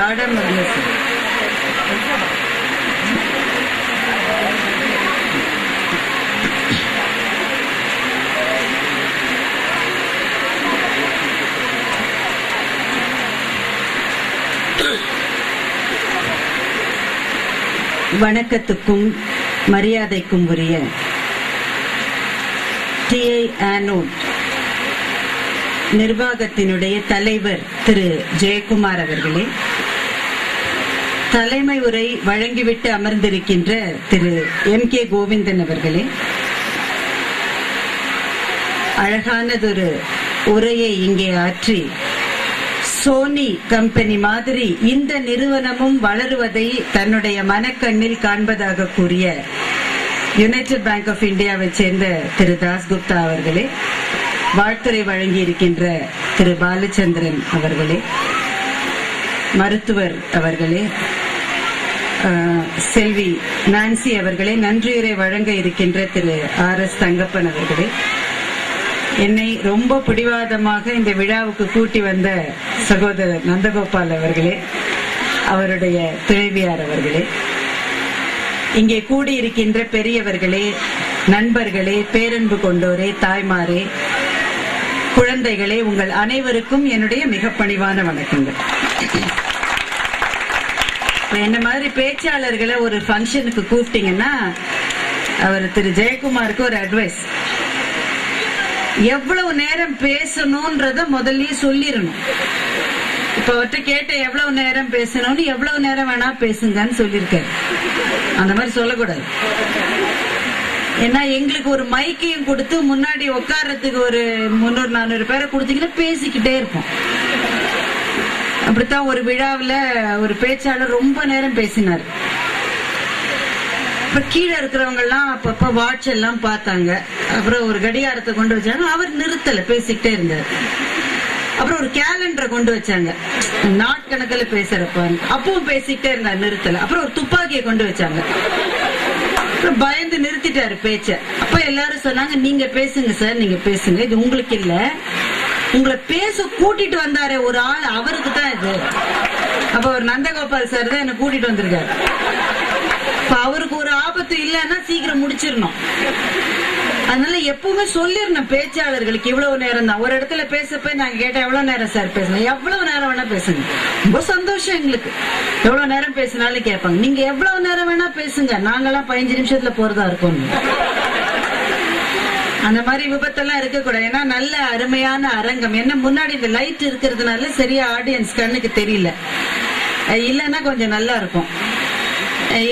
ஆடாம இருந்துச்சு. வணக்கத்துக்கும் மரியாதைக்கும் உரிய டிஐ ஆனோட் நிர்வாகத்தினுடைய தலைவர் திரு ஜெயக்குமார் அவர்களே, தலைமை உரை வழங்கிவிட்டு அமர்ந்திருக்கின்ற திரு MK கோவிந்தன் அவர்களே, அழகானதொரு உரையை இங்கே ஆற்றி சோனி கம்பெனி மாதிரி இந்த நிறுவனமும் வளருவதை தன்னுடைய மனக்கண்ணில் காண்பதாக கூறிய யுனைடெட் பேங்க் ஆஃப் இந்தியாவை சேர்ந்த திரு தாஸ்குப்தா அவர்களே, வாழ்த்துரை வழங்கி இருக்கின்ற திரு பாலச்சந்திரன் அவர்களே, மருத்துவர் அவர்களே, செல்வி நான்சி அவர்களே, நன்றியுரை வழங்க இருக்கின்ற திரு RS தங்கப்பன் அவர்களே, என்னை ரொம்ப பிடிவாதமாக இந்த விழாவுக்கு கூட்டி வந்த சகோதரர் நந்தகோபால் அவர்களே, அவருடைய துணைவியார் அவர்களே, இங்கே கூடியிருக்கின்ற பெரியவர்களே, நண்பர்களே, பேரன்பு கொண்டோரே, தாய்மாரே, குழந்தைகளே, உங்கள் அனைவருக்கும் என்னுடைய மிக பணிவான வணக்கங்கள். என்ன மாதிரி பேச்சாளர்களை ஒரு ஃபங்க்ஷனுக்கு கூப்பிட்டீங்கன்னா அவர் திரு ஜெயக்குமாருக்கு ஒரு அட்வைஸ், எவ்வளவு நேரம் பேசணும்ன்றத முதல்லயே சொல்லிடணும். இப்ப அவர்கிட்ட கேட்ட எவ்வளவு நேரம் பேசணும்னு, எவ்வளவு நேரம் வேணா பேசுங்கன்னு சொல்லியிருக்காரு. அந்த மாதிரி சொல்லக்கூடாது. ஏன்னா எங்களுக்கு ஒரு மைக்கையும் கொடுத்து முன்னாடி உட்கார்றதுக்கு ஒரு 300-400 பேரை கொடுத்தீங்கன்னா பேசிக்கிட்டே இருப்போம். அப்படித்தான் ஒரு விழாவில் ஒரு பேச்சாளர் ரொம்ப நேரம் பேசினார். இப்ப கீழே இருக்கிறவங்க எல்லாம் அப்பப்ப வாட்ச் எல்லாம் பார்த்தாங்க. அப்புறம் ஒரு கடிகாரத்தை கொண்டு வச்சாங்க, அவர் நிறுத்தல, பேசிக்கிட்டே இருந்தார். அப்புறம் ஒரு கேலண்டரை கொண்டு வச்சாங்க, நாட்கணக்கில் பேசுறப்ப அப்பவும் பேசிக்கிட்டே இருந்தார், நிறுத்தல. அப்புறம் ஒரு துப்பாக்கியை கொண்டு வச்சாங்க, பயந்து நிறுத்திட்டாரு பேச்ச. அப்ப எல்லாரும் சொன்னாங்க, நீங்க பேசுங்க சார், நீங்க பேசுங்க, இது உங்களுக்கு இல்ல, உங்களை பேச கூட்டிட்டு வந்தாரே ஒரு ஆள், அவருக்கு தான் இது. அப்ப ஒரு நந்தகோபால் சார் தான் என்ன கூட்டிட்டு வந்திருக்காரு. அவருக்கு ஒரு ஆபத்து இல்லைன்னா சீக்கிரம் முடிச்சிடணும். அதனால எப்பவுமே சொல்லிடணும் பேச்சாளர்களுக்கு இவ்வளவு நேரம் தான். ஒரு இடத்துல பேசப்ப நாங்க கேட்டேன், எவ்வளவு நேரம் சார் பேசணும்? எவ்வளவு நேரம் வேணா பேசுங்க, ரொம்ப சந்தோஷம் எங்களுக்கு. எவ்வளவு நேரம் பேசினாலும் கேட்பாங்க, நீங்க எவ்வளவு நேரம் வேணா பேசுங்க, நாங்கெல்லாம் 15 நிமிஷத்துல போறதா இருக்கோம். அந்த மாதிரி விபத்தெல்லாம் இருக்கக்கூடாது. ஏன்னா நல்ல அருமையான அரங்கம். என்ன முன்னாடி இந்த லைட் இருக்கிறதுனால சரியா ஆடியன்ஸ் கண்ணுக்கு தெரியல, இல்லைன்னா கொஞ்சம் நல்லா இருக்கும்.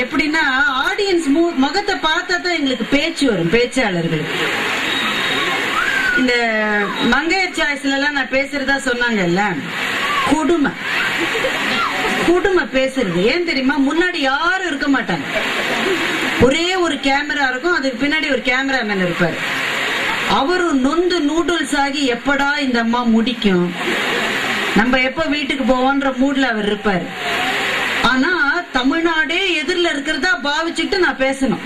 எப்படின்னா ஆடியன்ஸ் முகத்தை பார்த்தா தான் எங்களுக்கு பேச்சு வரும் பேச்சாளர்களுக்கு. இந்த மங்கையர் சாய்ஸ்ல எல்லாம் நான் பேசுறதா சொன்னாங்கல்ல, குடும்ப பேசுறது ஏன் தெரியுமா? முன்னாடி யாரும் இருக்க மாட்டாங்க, ஒரே ஒரு கேமரா இருக்கும், அதுக்கு பின்னாடி ஒரு கேமராமேன் இருப்பாரு. அவரும் நொந்து நூடுல்ஸ் ஆகி எப்படா இந்த அம்மா முடிக்கும், நம்ம எப்ப வீட்டுக்கு போவோன்ற மூட்ல அவர் இருப்பாரு. ஆனா தமிழ்நாடே எதிரில் இருக்கிறதா பாவிச்சுட்டு நான் பேசணும்.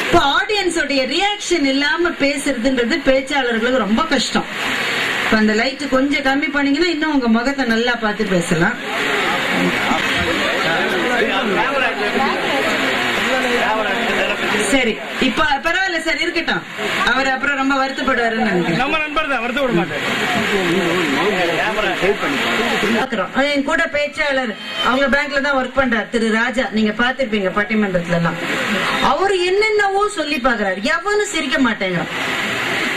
இப்ப ஆடியன்ஸோடைய ரியாக்ஷன் இல்லாம பேசுறதுன்றது பேச்சாளர்களுக்கு ரொம்ப கஷ்டம். இப்ப அந்த லைட் கொஞ்சம் கம்மி பண்ணீங்கன்னா இன்னும் உங்க முகத்தை நல்லா பார்த்து பேசலாம். சரி, இப்ப பரவாயில்ல சார், இருக்கட்டும். அவர் அப்புறம் ரொம்ப வருத்தப்படுவாருன்னு நினைக்கிறேன். என் கூட பேச்சாளர் அவங்க பேங்க்ல தான் ஒர்க் பண்றாரு, திரு ராஜா. நீங்க பாத்திருப்பீங்க பட்டிமன்றத்துல எல்லாம். அவரு என்னென்னவோ சொல்லி பாக்குறாரு, எவனும் சிரிக்க மாட்டேங்கிறான்.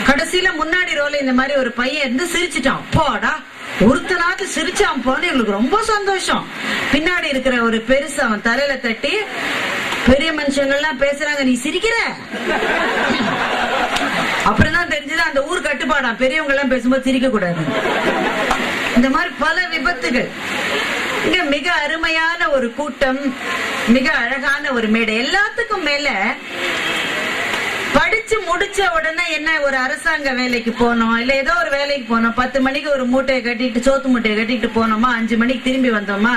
கடைசியில முன்னாடி ரோல இந்த மாதிரி ஒரு பையன் இருந்து சிரிச்சுட்டான். போடா, ஒருத்தனாவது சிரிச்சான் போன்னு எங்களுக்கு ரொம்ப சந்தோஷம். பின்னாடி இருக்கிற ஒரு பெருசு அவன் தலையில தட்டி, பெரிய மனுஷங்கள்லாம் பேசுறாங்க, நீ சிரிக்கிற. அப்படிதான் தெரிஞ்சது அந்த ஊர் கட்டுப்பாடா, பெரியவங்க எல்லாம் பேசும்போது சிரிக்க கூடாது. இந்த மாதிரி பல விபத்துகள். இங்க மிக அருமையான ஒரு கூட்டம், மிக அழகான ஒரு மேடை. எல்லாத்துக்கும் மேல படிச்சு முடிச்ச உடனே என்ன, ஒரு அரசாங்க வேலைக்கு போனோம், இல்ல ஏதோ ஒரு வேலைக்கு போனோம், 10 மணிக்கு ஒரு மூட்டையை கட்டிட்டு, சோத்து மூட்டையை கட்டிட்டு போனோமா, 5 மணிக்கு திரும்பி வந்தோமா,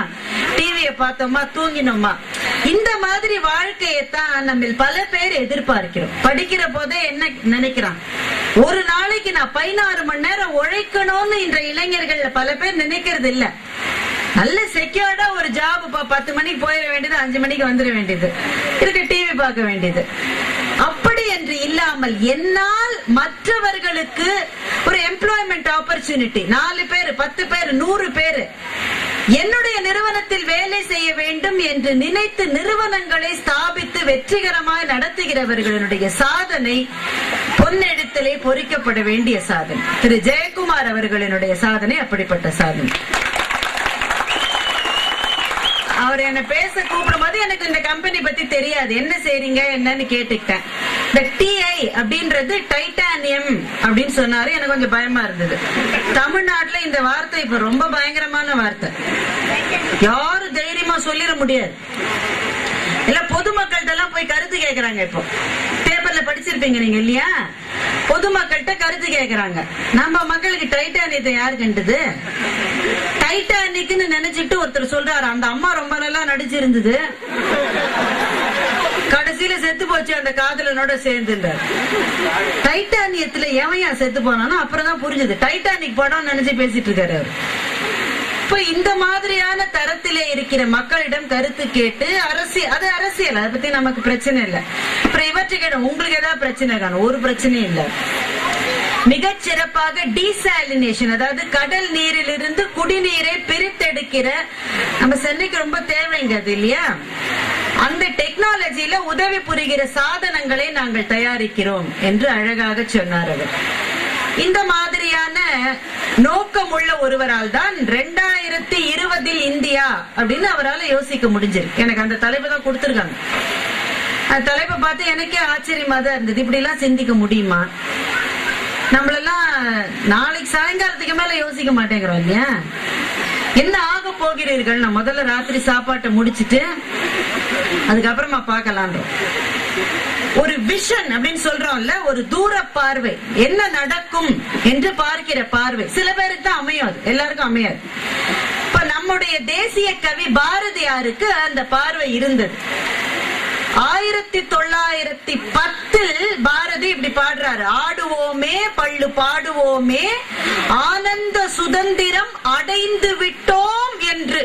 டிவியை பார்த்தோமா, தூங்கினோமா. இந்த மாதிரி வாழ்க்கையத்தான் நம்ம பல பேர் எதிர்பார்க்கிறோம். படிக்கிற போதே என்ன நினைக்கிறான், ஒரு நாளைக்கு நான் 16 மணி நேரம் உழைக்கணும்னு இன்ற இளைஞர்கள் பல பேர் நினைக்கிறது இல்ல. நல்ல செக்யூர்டா ஒரு ஜாப் 10 மணிக்கு போயிட வேண்டியது, 5 மணிக்கு வந்துட வேண்டியது, இருக்க டிவி பார்க்க வேண்டியது. அப்படி என்று இல்லாமல் என்னால் மற்றவர்களுக்கு ஒரு எம்ப்ளாய்மெண்ட் ஆப்பர்ச்சுனிட்டி, 4 பேர் 10 பேர் 100 பேர் என்னுடைய நிறுவனத்தில் வேலை செய்ய வேண்டும் என்று நினைத்து நிறுவனங்களை ஸ்தாபித்து வெற்றிகரமாக நடத்துகிறவர்களுடைய சாதனை பொன்னெழுத்திலே பொறிக்கப்பட வேண்டிய சாதனை. திரு ஜெயக்குமார் அவர்களினுடைய சாதனை அப்படிப்பட்ட சாதனை. அவர் என்ன பேச கூப்பிடும் போது எனக்கு இந்த கம்பெனி பத்தி தெரியாது, என்ன செய்றீங்க என்னன்னு கேட்டுக்கிட்டேன். இந்த டிஐ அப்படின்றது டைட்டானியம் அப்படின்னு சொன்னாரு. எனக்கு கொஞ்சம் பயமா இருந்தது. தமிழ்நாட்டுல இந்த வார்த்தை இப்ப ரொம்ப பயங்கரமான வார்த்தை, யாரும் தைரியமா சொல்லிட முடியாது. எல்லாம் பொதுமக்கள்கிட்ட எல்லாம் போய் கருத்து கேட்கறாங்க. இப்போ பேப்பர்ல படிச்சிருப்பீங்க நீங்க இல்லையா, பொதுமக்கள்கிட்ட கருத்து கேட்கறாங்க. நம்ம மக்களுக்கு டைட்டானியத்தை யாரு கண்டது? டைட்டானிக்னு நினைச்சிட்டு ஒருத்தர் சொல்றாரு, அந்த அம்மா ரொம்ப நல்லா நடிச்சிருந்தது, கடைசியில செத்து போச்சு அந்த காதலனோட சேர்ந்துட்டார். டைட்டானியத்துல எவையா செத்து போனானோ அப்புறம் தான் புரிஞ்சது டைட்டானிக் படம் நினைச்சு பேசிட்டு இருக்காரு அவர். இப்ப இந்த மாதிரியான தரத்திலே இருக்கிற மக்களிடம் கருத்து கேட்டு அது அரசியல், அதை பத்தி நமக்கு பிரச்சனை இல்லை. அப்புறம் இவற்றுக்கிட்ட உங்களுக்கு ஏதாவது பிரச்சனை காணும்? ஒரு பிரச்சனையும் இல்லை. மிகச் சிறப்பாக டீசாலினேஷன், அதாவது கடல் நீரிலிருந்து குடிநீரை பிரித்தெடுக்கிற, நம்ம சென்னைக்கு ரொம்ப தேவைங்க அது இல்லையா, அந்த டெக்னாலஜியில உதவி புரிகிற சாதனங்களை நாங்கள் தயாரிக்கிறோம் என்று அழகாக சொன்னார் அவர். இந்த மாதிரியான நோக்கம் உள்ள ஒருவரால் தான் 2020 இந்தியா அப்படின்னு அவரால் யோசிக்க முடிஞ்சிருக்கு. எனக்கு அந்த தலைப்பு தான் கொடுத்திருக்காங்க. அந்த தலைப்பை பார்த்து எனக்கே ஆச்சரியமா தான் இருந்தது. இப்படி எல்லாம் சிந்திக்க முடியுமா? நம்மளெல்லாம் நாளைக்கு சாயங்காலத்துக்கு மேல யோசிக்க மாட்டேங்கிறோம் இல்லையா? என்ன ஆக போகிறீர்கள்? நான் முதல்ல ராத்திரி சாப்பாட்டை முடிச்சிட்டு அதுக்கப்புறமா பார்க்கலாம். ஒரு விஷன் அப்படின்னு சொல்றோம்ல, ஒரு தூர பார்வை, என்ன நடக்கும் என்று பார்க்கிற பார்வை. சில பேருக்கு தான் அமையும், அது எல்லாருக்கும் அமையாது. இப்ப நம்முடைய தேசிய கவி பாரதியாருக்கு அந்த பார்வை இருந்தது. 1910 பாரதி இப்படி பாடுறாரு, ஆடுவோமே பள்ளு பாடுவோமே ஆனந்த சுதந்திரம் அடைந்து விட்டோம் என்று.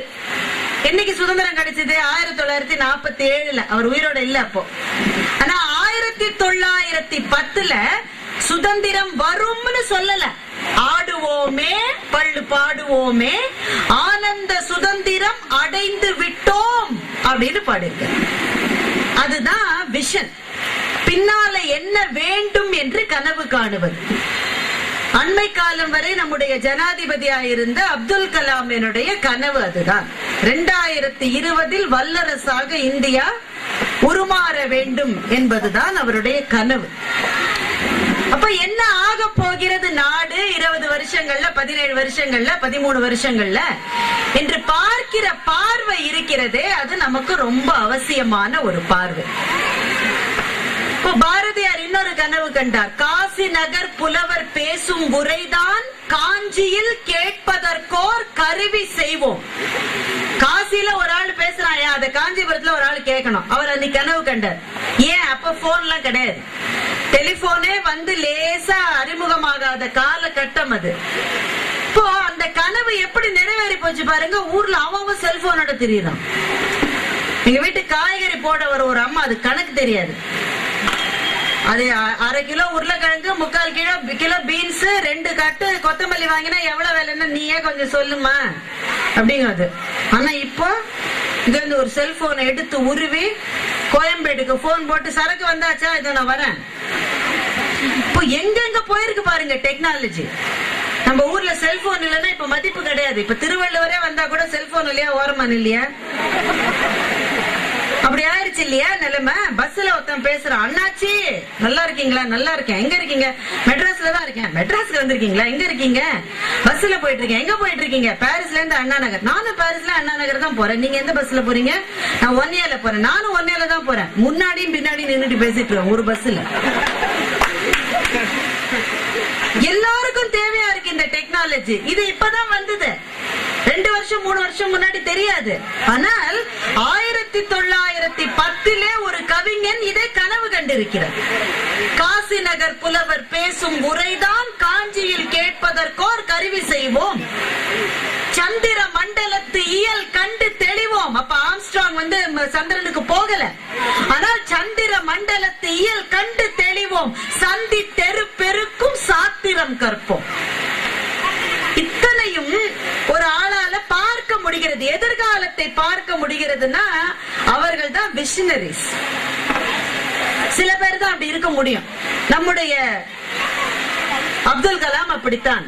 என்னைக்கு சுதந்திரம் கிடைச்சது? 1947. அவர் உயிரோட இல்ல அப்போ. ஆனா 1910 சுதந்திரம் வரும்னு சொல்லல, ஆடுவோமே பள்ளு பாடுவோமே ஆனந்த சுதந்திரம் அடைந்து விட்டோம் அப்படின்னு பாடிருக்க. அதுதான் விஷன். பின்னால என்ன வேண்டும் என்று கனவு காணுவது. அண்மை காலம் வரை நம்முடைய ஜனாதிபதியாயிருந்த அப்துல் கலாமினுடைய கனவு அதுதான். 2020 வல்லரசாக இந்தியா உருமாற வேண்டும் என்பதுதான் அவருடைய கனவு. அப்ப என்ன ஆக போகிறது நாடு 20 வருஷங்கள்ல, 17 வருஷங்கள்ல, 13 வருஷங்கள்ல என்று பார்க்கிற பார்வை இருக்கிறதே, அது நமக்கு ரொம்ப அவசியமான ஒரு பார்வை. இப்போ பாரதியார் இன்னொரு கனவு கண்டார். காசி நகர் புலவர் பேசும் உரைதான் காஞ்சியில் கேட்பதற்கோர் கருவி செய்வோம். காசியில ஒரு ஆள் பேசுறான், அத காஞ்சிபுரத்துல ஒரு ஆள் கேட்கணும். அவர் அன்னைக்கு கனவு கண்டார். ஏன்? அப்ப போன் எல்லாம் கிடையாது, டெலிபோனே வந்து லேசா அறிமுகமாகாத காலகட்டம் அது. இப்போ அந்த கனவு எப்படி நிறைவேறி போச்சு பாருங்க. ஊர்ல அவங்க செல்போனோட தெரியுதான். எங்க வீட்டு காய்கறி போட வர ஒரு அம்மா, அது கணக்கு தெரியாது, அது 1/2 கிலோ உருளைக்கிழங்கு, 3/4 கிலோ பீன்ஸ், 2 கட்டு கொத்தமல்லி வாங்கினா எவ்வளவு வேலைன்னு நீயே கொஞ்சம் சொல்லுமா அப்படிங்கிறது. ஆனா இப்போ இது வந்து ஒரு செல்போனை எடுத்து உருவி கோயம்பேடுக்கு போன் போட்டு சரக்கு வந்தாச்சா, இதை நான் வரேன். இப்போ எங்க போயிருக்கு பாருங்க டெக்னாலஜி. நம்ம ஊர்ல செல்போன் இல்லைன்னா இப்ப மதிப்பு கிடையாது. இப்ப திருவள்ளுவரே வந்தா கூட செல்போன் இல்லையா, ஓரமான இல்லையா, அப்படி ஆயிடுச்சு இல்லையா நிலைமை. பஸ்ல ஒருத்தன் பேசுறான், அண்ணாச்சி நல்லா இருக்கீங்களா? நல்லா இருக்கேன். எங்க இருக்கீங்க? மெட்ராஸ்ல தான் இருக்கேன். மெட்ராஸ்க்கு வந்திருக்கீங்களா? எங்க இருக்கீங்க? பஸ்ல போயிட்டு இருக்கேன். எங்க போயிட்டு இருக்கீங்க? பாரிஸ்ல இருந்து அண்ணா நகர். நானும் பாரிஸ்ல அண்ணா நகர் தான் போறேன். நீங்க எந்த பஸ்ல போறீங்க? நான் ஒன்னியால போறேன். நானும் ஒன்னியால தான் போறேன். முன்னாடியும் பின்னாடி நின்னுட்டு பேசிட்டு இருக்கேன் ஒரு பஸ்ல. எல்லாருக்கும் தேவையா இருக்கு இந்த டெக்னாலஜி. இது இப்பதான் வந்தது, 2 வருஷம் 3 வருஷம் முன்னாடி தெரியாது. ஆனால் 1910 ஒரு கவிஞன் இதை கனவு கண்டிருக்கிறார். காசி நகர் புலவர் பேசும் உரைதான் காஞ்சியில் கேட்பதற்கோர் கருவி செய்வோம். சந்திர மண்டலத்தில் மண்டலத்து இயல் கண்டு தெளிவோம். அப்ப ஆம்ஸ்ட்ராங் வந்து சந்திரனுக்கு போகல, ஆனால் சந்திர மண்டலத்து இயல் கண்டு தெளிவோம், சந்தி தெரு பெருக்கும் சாத்திரம் கற்போம். இத்தனையும் ஒரு ஆளால பார்க்க முடிகிறது, எதிர்காலத்தை பார்க்க முடிகிறதுனா அவர்கள் தான் விஷனரிஸ். சில பேர் தான் அப்படி இருக்க முடியும். நம்முடைய அப்துல் கலாம் அப்படித்தான்.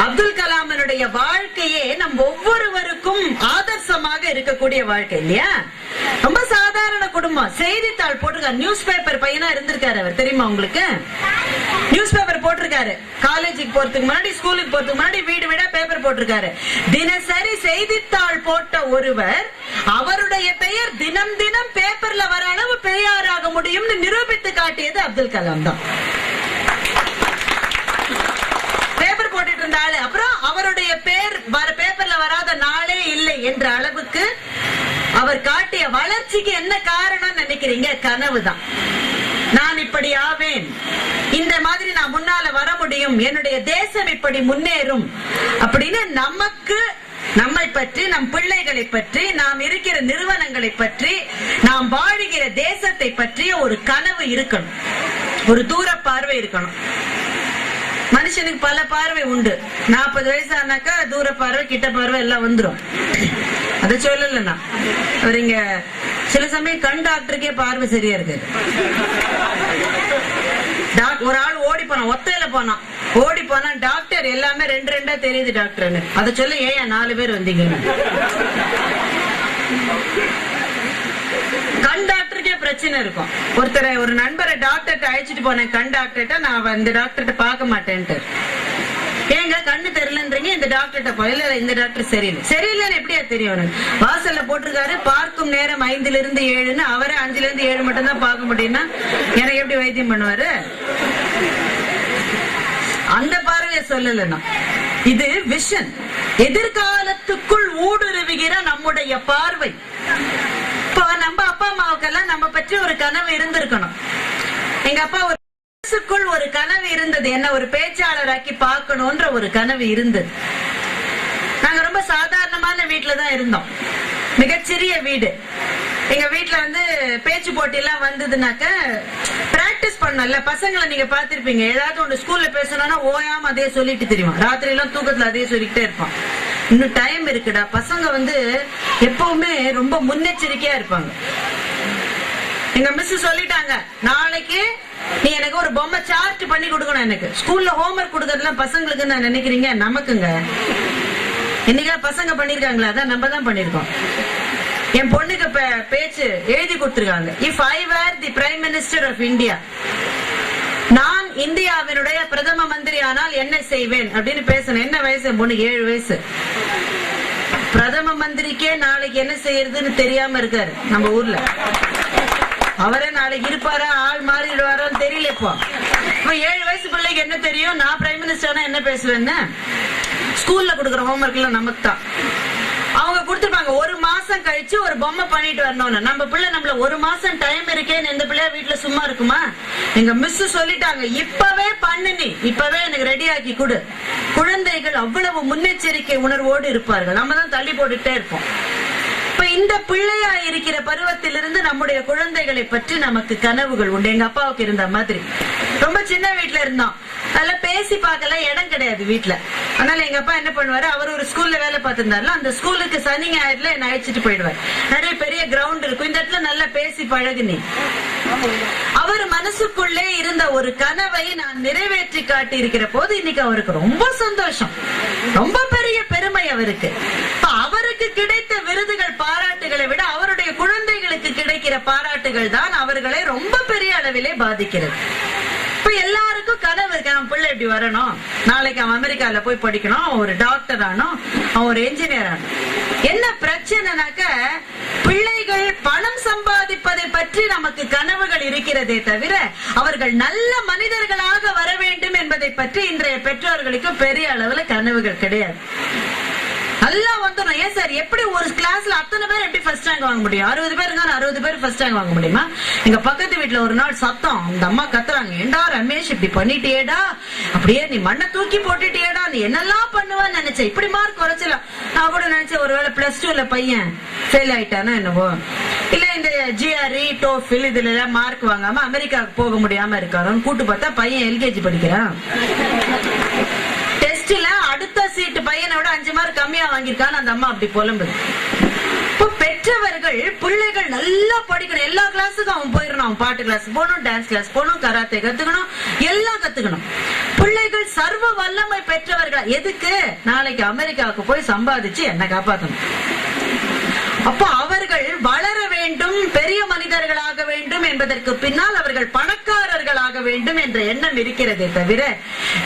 அப்துல் கலாமனுடைய வாழ்க்கையே நம் ஒவ்வொருவருக்கும் ஆதர்சமாக இருக்கக்கூடிய வாழ்க்கை இல்லையா? ரொம்ப சாதாரண குடும்பம். செய்தித்தாள் போட்டிருக்காரு, நியூஸ் பேப்பர் பையனா இருந்திருக்காரு அவர், தெரியுமா உங்களுக்கு? நியூஸ் பேப்பர் போட்டிருக்காரு. காலேஜுக்கு போறதுக்கு முன்னாடி, ஸ்கூலுக்கு போறதுக்கு முன்னாடி வீடு வீடா பேப்பர் போட்டிருக்காரு. தினசரி செய்தித்தாள் போட்ட ஒருவர் அவருடைய பெயர் தினம் தினம் பேப்பர்ல வர அளவு பெரியாராக முடியும்னு நிரூபித்து காட்டியது அப்துல் கலாம் தான். பேப்பர் போட்டுட்டு இருந்த ஆளு, அப்புறம் அவருடைய பேர் பேப்பர்ல வராத நாளே இல்லை என்ற அளவுக்கு அவர் காட்டிய வளர்ச்சிக்கு என்ன காரணம் நினைக்கிறீங்க? கனவுதான். நான் இப்படி ஆவேன், இந்த மாதிரி நான் முன்னால வர முடியும், என்னுடைய தேசம் இப்படி முன்னேறும் அப்படின்னு நமக்கு, நம்மை பற்றி, நம் பிள்ளைகளை பற்றி, நாம் இருக்கிற நிறுவனங்களை பற்றி, நாம் வாழுகிற தேசத்தை பற்றிய ஒரு கனவு இருக்கணும், ஒரு தூர பார்வை இருக்கணும். மனுஷனுக்கு பல பார்வை உண்டு. 40 வயசு ஆனாக்கா தூர பார்வை, கிட்ட பார்வை எல்லாம் வந்துரும். அத சொல்லலன்னா அவர் இங்க சில சமயம் கண் டாக்டருக்கே பார்வை சரியா இருக்கு. ஒரு ஆள் ஓடி போனான், ஒத்தையில போனான், ஓடி போனா டாக்டர் எல்லாமே 2 தெரியுது டாக்டர். அத சொல்ல ஏன் 4 பேர் வந்தீங்க? கண் டாக்டருக்கே பிரச்சனை இருக்கும். ஒரு நண்பரை டாக்டர்கிட்ட அழைச்சிட்டு போனேன், கண் டாக்டர்கிட்ட. நான் இந்த டாக்டர்கிட்ட பார்க்க மாட்டேன்ட்டு. ஏங்க கண்ணு தெரியலன்றீங்க, இந்த டாக்டர்கிட்ட போய். இல்ல இந்த டாக்டர் சரியில்லை. சரியில்லைன்னு எப்படியா தெரியும்? வாசல்ல போட்டிருக்காரு பார்க்கும் நேரம் 5 to 7, அவரே 5 to 7 மட்டும் தான் பார்க்க முடியும்னா எனக்கு எப்படி வைத்தியம் பண்ணுவாரு? அந்த பார்வைய சொல்லலன்னா இது விஷன், எதிர்காலத்துக்குள் ஊடுருவுகிற நம்முடைய பார்வை. இப்போ நம்ம அப்பா அம்மாவுக்கெல்லாம் நம்ம பற்றி ஒரு கனவு இருந்திருக்கணும். எங்க அப்பா ஒரு மனசுக்குள் ஒரு கனவு இருந்தது, என்ன ஒரு பேச்சாளராக்கி பார்க்கணும்ன்ற ஒரு கனவு இருந்தது. நாங்க ரொம்ப சாதாரணமான வீட்டுலதான் இருந்தோம், மிகச்சிறிய வீடு. எங்க வீட்டுல வந்து பேச்சு போட்டி எல்லாம் வந்ததுனாக்க பிராக்டிஸ் பண்ணல. பசங்களை நீங்க பாத்திருப்பீங்க, ஏதாவது ஒண்ணு ஸ்கூல்ல பேசணும்னா ஓயாம அதே சொல்லிட்டு தெரியும், ராத்திரி எல்லாம் தூக்கத்துல அதே சொல்லிக்கிட்டே இருப்பான். இன்னும் டைம் இருக்குடா. பசங்க வந்து எப்பவுமே ரொம்ப முன்னெச்சரிக்கையா இருப்பாங்க. எங்க மிஸ் சொல்லிட்டாங்க, நாளைக்கு நீ எனக்கு ஒரு பொம்மை சார்ட் பண்ணி கொடுக்கணும். எனக்கு ஸ்கூல்ல ஹோம்ஒர்க் கொடுக்கறதுலாம் பசங்களுக்கு நான் நினைக்கிறீங்க, நமக்குங்க. இன்னைக்கு பசங்க பண்ணிருக்காங்களா? அதான் நம்ம தான் பண்ணிருக்கோம். என் பொண்ணுக்கு பேச்சு எழுதி கொடுத்திருக்காங்க. If I were the prime minister of India, நான் இந்தியாவினுடைய பிரதம மந்திரி ஆனால் என்ன செய்வேன் அப்படின்னு பேசணும். என்ன வயசு? என் பொண்ணுக்கு 7 வயசு. பிரதம மந்திரிக்கே நாளைக்கு என்ன செய்யறதுன்னு தெரியாம இருக்காரு நம்ம ஊர்ல. அவரே நாளைக்கு இருப்பாரா, ஆள் மாறிடுவாரான்னு தெரியல. இப்போ 7 வயசு பிள்ளைக்கு என்ன தெரியும்? நான் பிரைம் மினிஸ்டர்னா என்ன பேசுவேன்னு. ஸ்கூல்ல கொடுக்குற ஹோம்ஒர்க் எல்லாம் நமக்கு தான். அவங்க கொடுத்துருப்பாங்க, 1 மாசம் கழிச்சு ஒரு பொம்மை பண்ணிட்டு வரணும்னு. நம்ம பிள்ளை நம்மள 1 மாசம் டைம் இருக்கேன்னு எந்த பிள்ளையா வீட்டுல சும்மா இருக்குமா? எங்க மிஸ் சொல்லிட்டாங்க, இப்பவே பண்ணு, நீ இப்பவே எனக்கு ரெடி ஆக்கி கொடு. குழந்தைகள் அவ்வளவு முன்னெச்சரிக்கை உணர்வோடு இருப்பார்கள், நம்ம தான் தள்ளி போட்டுட்டே இருப்போம். இப்ப இந்த பிள்ளையா இருக்கிற பருவத்திலிருந்து நம்முடைய குழந்தைகளை பற்றி நமக்கு கனவுகள் உண்டு. எங்க அப்பாவுக்கு இருந்த மாதிரி. ரொம்ப சின்ன வீட்டுல இருந்தோம், அதெல்லாம் பேசி பார்க்கல இடம் கிடையாது வீட்டுல. அதனால எங்க அப்பா என்ன பண்ணுவாரு, அவர் ஒரு ஸ்கூல்ல வேலை பார்த்திருந்தாருல, அந்த ஸ்கூலுக்கு சனி ஞாயிறுல என்ன அழைச்சிட்டு போயிடுவார். நிறைய பெரிய கிரவுண்ட் இருக்கும், இந்த இடத்துல நல்லா பேசி பழகுனி. அவர் மனசுக்குள்ளே இருந்த ஒரு கனவை நான் நிறைவேற்றி காட்டி இருக்கிற போது இன்னைக்கு அவருக்கு ரொம்ப சந்தோஷம், ரொம்ப பெரிய பெருமை அவருக்கு. அவருக்கு கிடைத்த விருதுகள், பாராட்டுகளை விட அவருடைய குழந்தைகளுக்கு கிடைக்கிற பாராட்டுகள் தான் அவர்களை ரொம்ப பெரிய அளவிலே பாதிக்கிறது. இப்ப எல்லாருக்கும் கனவு இருக்கு, அவன் பிள்ளை இப்படி வரணும், நாளைக்கு அவன் அமெரிக்கால போய் படிக்கணும், அவன் ஒரு டாக்டர் ஆனும், அவன் ஒரு என்ஜினியர் ஆனும். என்ன பிரச்சனைனாக்க, பிள்ளைகள் பணம் சம்பாதிப்பதை பற்றி நமக்கு கனவுகள் இருக்கிறதே தவிர அவர்கள் நல்ல மனிதர்களாக வர வேண்டும் என்பதை பற்றி இன்றைய பெற்றோர்களுக்கு பெரிய அளவுல கனவுகள் கிடையாது. நல்லா வந்துடும். ஏன் சார் எப்படி ஒரு கிளாஸ்ல அத்தனை பேர் எப்படி ஃபர்ஸ்ட் ரேங்க் வாங்க முடியும்? 60 பேர் இருக்காங்க, 60 பேர் ஃபர்ஸ்ட் ரேங்க் வாங்க முடியுமா? எங்க பக்கத்து வீட்டுல ஒரு நாள் சத்தம், அந்த அம்மா கத்துறாங்க, ஏண்டா ரமேஷ் இப்படி பண்ணிட்டியேடா, அப்படியே நீ மண்ணை தூக்கி போட்டுட்டியேடா, நீ என்னெல்லாம் பண்ணுவான்னு நினைச்சேன், இப்படி மார்க் குறைச்சலாம். நான் கூட நினைச்சேன் ஒருவேளை +2ல பையன் ஃபெயில் ஆயிட்டானா என்னவோ, இல்ல இந்த GRE TOEFL இதுல எல்லாம் மார்க் வாங்காம அமெரிக்காவுக்கு போக முடியாம இருக்காருன்னு கூட்டு பார்த்தா பையன் LKG படிக்கிறான். டெஸ்ட்ல அடுத்த சீட்டு பையனோட 5 மார்க் கம்மியா வாங்கியிருக்கான்னு அந்த அம்மா அப்படி புலம்புது. பெற்றவர்கள் பிள்ளைகள் நல்லா படிக்கணும், எல்லா கிளாஸுக்கும் அவன் போயிடணும், அவன் பாட்டு கிளாஸ் போகணும், டான்ஸ் கிளாஸ் போகணும், கராத்தே கத்துக்கணும், எல்லாம் கத்துக்கணும். பிள்ளைகள் சர்வ வல்லமை பெற்றவர்கள் எதுக்கு? நாளைக்கு அமெரிக்காவுக்கு போய் சம்பாதிச்சு என்ன காப்பாற்றணும். அப்போ அவர்கள் வளர வேண்டும், பெரிய மனிதர்களாக வேண்டும் என்பதற்கு பின்னால் அவர்கள் பணக்காரர்களாக வேண்டும் என்ற எண்ணம் இருக்கிறதே தவிர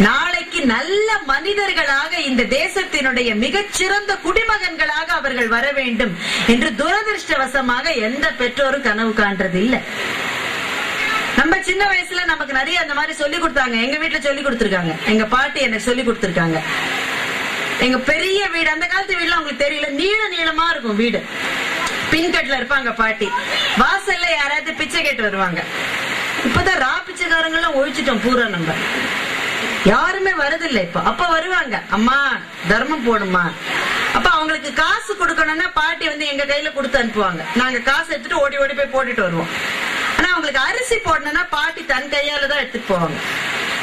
நாளைக்கு நல்ல மனிதர்களாக இந்த தேசத்தினுடைய மிகச்சிறந்த குடிமகன்களாக அவர்கள் வர வேண்டும் என்று துரதிருஷ்டவசமாக எந்த பெற்றோரும் கனவு காண்றது இல்லை. நம்ம சின்ன வயசுல நமக்கு நிறைய அந்த மாதிரி சொல்லி கொடுத்தாங்க. எங்க வீட்டுல சொல்லி கொடுத்திருக்காங்க, எங்க பாட்டி எனக்கு சொல்லி கொடுத்திருக்காங்க. எங்க பெரிய வீடு, அந்த காலத்து வீடுல உங்களுக்கு தெரியல, நீளமா இருக்கும் வீடு, பின்கட்ல இருப்பாங்க பாட்டி, வாசல்ல யாராவது பிச்சை கேட்டு வருவாங்க. இப்பதான் பிச்சைக்காரங்கெல்லாம் ஒழிச்சிட்டோம் பூரா, நம்ம யாருமே வரதில்லை இப்ப. அப்ப வருவாங்க, அம்மா தர்மம் போடுமா. அப்ப அவங்களுக்கு காசு கொடுக்கணும்னா பாட்டி வந்து எங்க கையில கொடுத்து அனுப்புவாங்க, நாங்க காசு எடுத்துட்டு ஓடி ஓடி போய் போட்டுட்டு வருவோம். ஆனா அவங்களுக்கு அரிசி போடணும்னா பாட்டி தன் கையால தான் எடுத்துட்டு போவாங்க.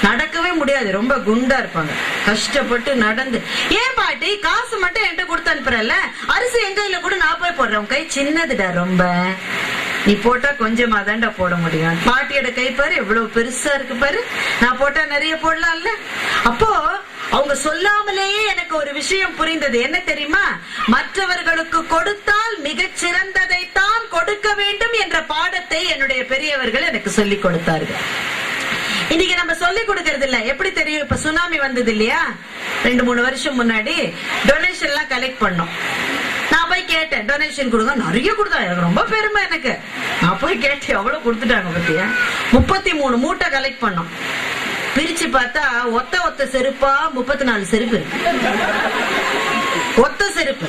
நடக்கவே முடியாது, ரொம்ப குண்டா இருப்பாங்க, கஷ்டப்பட்டு நடந்து. ஏன் பாட்டி காசு மட்டும் என்கிட்ட கொடுத்து அனுப்புறல, அரிசி எங்க கையில கூட நான் போய் போடுறேன், கை சின்னதுடா ரொம்ப, நீ போட்டா கொஞ்சமா தாண்டா போட முடியும். பாட்டியோட கை பாரு எவ்வளவு பெருசா இருக்கு பாரு, நான் போட்டா நிறைய போடலாம்ல. அப்போ அவங்க சொல்லாமலேயே எனக்கு ஒரு விஷயம் புரிந்தது, என்ன தெரியுமா? மற்றவர்களுக்கு கொடுத்தால் மிகச் சிறந்ததை தான் கொடுக்க வேண்டும் என்ற பாடத்தை என்னுடைய பெரியவர்கள் எனக்கு சொல்லிக் கொடுத்தார்கள். இன்னைக்கு நம்ம சொல்லி கொடுக்கறது இல்ல. எப்படி தெரியும்? இப்ப சுனாமி வந்தது இல்லையா, 2-3 வருஷம் முன்னாடி டொனேஷன் எல்லாம் கலெக்ட் பண்ணோம். நான் போய் கேட்டேன், டொனேஷன் கொடுங்க, நிறைய கொடுத்தா, எனக்கு ரொம்ப பெருமை எனக்கு. நான் போய் கேட்டேன், எவ்வளவு கொடுத்துட்டாங்க பத்தியா? 33 மூட்டை கலெக்ட் பண்ணோம். பிரிச்சு பார்த்தா ஒத்த செருப்பா 34 செருப்பு இருக்கு. ஒத்த செருப்பு,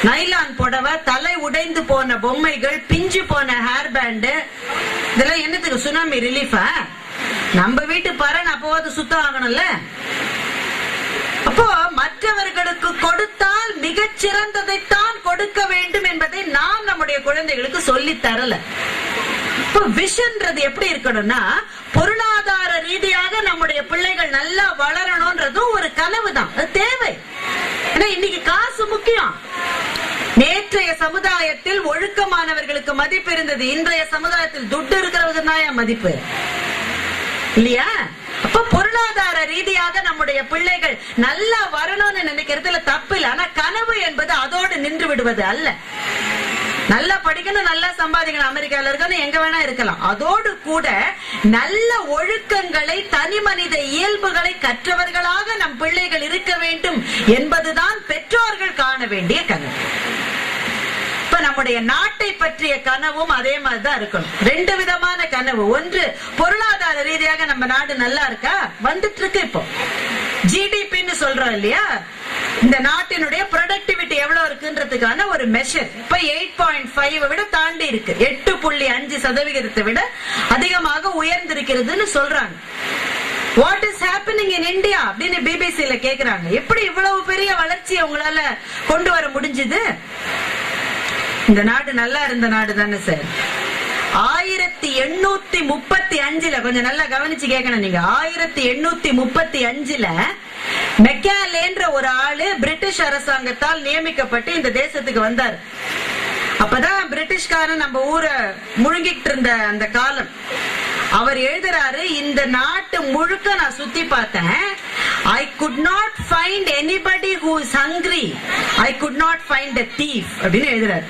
நைலான் புடவை, தலை உடைந்து போன பொம்மைகள், பிஞ்சு போன ஹேர் பேண்டு, இதெல்லாம் என்னத்துக்கு? சுனாமி ரிலீஃபா? நம்ம வீட்டு பரன் அப்போது சுத்தம் ஆகணும்ல. அப்போ மற்றவர்களுக்கு கொடுத்தால் மிகச் சிறந்ததைத்தான் கொடுக்க வேண்டும் என்பதை நாம் நம்முடைய குழந்தைகளுக்கு சொல்லி தரல. இப்போ விஷன்றது எப்படி இருக்கணும்னா, பொருளாதார ரீதியாக நம்முடைய பிள்ளைகள் நல்லா வளரணும்ன்றதும் ஒரு கனவு தான், அது தேவை. ஏன்னா இன்னைக்கு காசு முக்கியம். நேற்றைய சமுதாயத்தில் ஒழுக்கமானவர்களுக்கு மதிப்பு இருந்தது, இன்றைய சமுதாயத்தில் துட்டு இருக்கிறவங்க தான் மதிப்பு இல்லையா? அப்ப பொருளாதார ரீதியாக நம்முடைய பிள்ளைகள் நல்லா வரணும்னு நினைக்கிறதுல தப்பு இல்லை. ஆனா கனவு என்பது அதோடு நின்று விடுவது அல்ல. நல்லா படிக்கணும், நல்லா சம்பாதிக்கணும், அமெரிக்கால இருக்கணும், எங்க வேணா இருக்கலாம். அதோடு கூட நல்ல ஒழுக்கங்களை, தனி மனித இயல்புகளை கற்றவர்களாக நம் பிள்ளைகள் இருக்க வேண்டும் என்பதுதான் பெற்றோர்கள் காண வேண்டிய கனவு. இப்ப நம்முடைய நாட்டை பற்றிய கனவும் அதே மாதிரிதான் இருக்கணும். 2 விதமான கனவு. ஒன்று, பொருளாதார ரீதியாக நம்ம நாடு நல்லா இருக்கா, வந்துட்டு இருக்கு. இப்போ ஜிடிபின்னு சொல்றோம் இல்லையா, இந்த நாட்டினுடைய ப்ரொடக்டிவிட்டி எவ்வளவு இருக்குன்றதுக்கான ஒரு மெஷர் இப்ப 8.5 விட தாண்டி இருக்கு. 8.5% விட அதிகமாக உயர்ந்திருக்கிறதுன்னு சொல்றாங்க. What is happening in India அப்படின்னு பிபிசில கேக்குறாங்க. எப்படி இவ்வளவு பெரிய வளர்ச்சியை உங்களால கொண்டு வர முடிஞ்சது? இந்த நாடு நல்லா இருந்த நாடு தானே சார். 1835 கொஞ்சம் நல்லா கவனிச்சு கேட்கணும் நீங்க. 1835 மெக்காலேன்ற ஒரு ஆளு பிரிட்டிஷ் அரசாங்கத்தால் நியமிக்கப்பட்டு இந்த தேசத்துக்கு வந்தார். அப்பதான் பிரிட்டிஷ்காரன் நம்ம ஊரை முழுங்கிட்டு இருந்த அந்த காலம். அவர் எழுதுறாரு, இந்த நாட்டு முழுக்க நான் சுத்தி பார்த்தேன். I could not find anybody who is hungry. I could not find a thief அப்படின்னு எழுதுறாரு.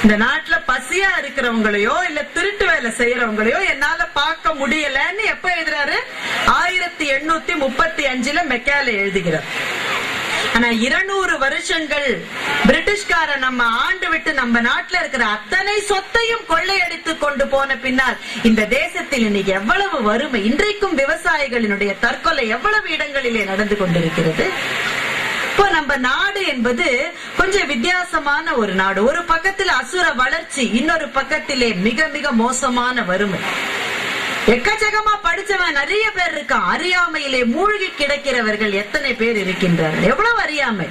இந்த நாட்டுல பசியா இருக்கிறவங்களையோ இல்ல திருட்டு வேலை செய்யறவங்களையோ என்னால பார்க்க முடியலன்னு எப்ப எழுதுறாரு? 1835 மெக்காலே எழுதுகிறார். ஆனா 200 வருஷங்கள் பிரிட்டிஷ்கார நம்ம ஆண்டு விட்டு நம்ம நாட்டுல இருக்கிற அத்தனை சொத்தையும் கொள்ளையடித்து கொண்டு போன பின்னால் இந்த தேசத்தில் இன்னைக்கு எவ்வளவு வறுமை, இன்றைக்கும் விவசாயிகளினுடைய தற்கொலை எவ்வளவு இடங்களிலே நடந்து கொண்டிருக்கிறது. இப்போ நம்ம நாடு என்பது கொஞ்சம் வித்தியாசமான ஒரு நாடு. ஒரு பக்கத்துல அசுர வளர்ச்சி, இன்னொரு பக்கத்திலே மிக மிக மோசமான வறுமை. எக்கச்சக்கமா படிச்சவன் நிறைய பேர் இருக்கான், அறியாமையிலே மூழ்கி கிடக்கிறவர்கள் எத்தனை பேர் இருக்கின்றார்கள். எவ்வளவு அறியாமை.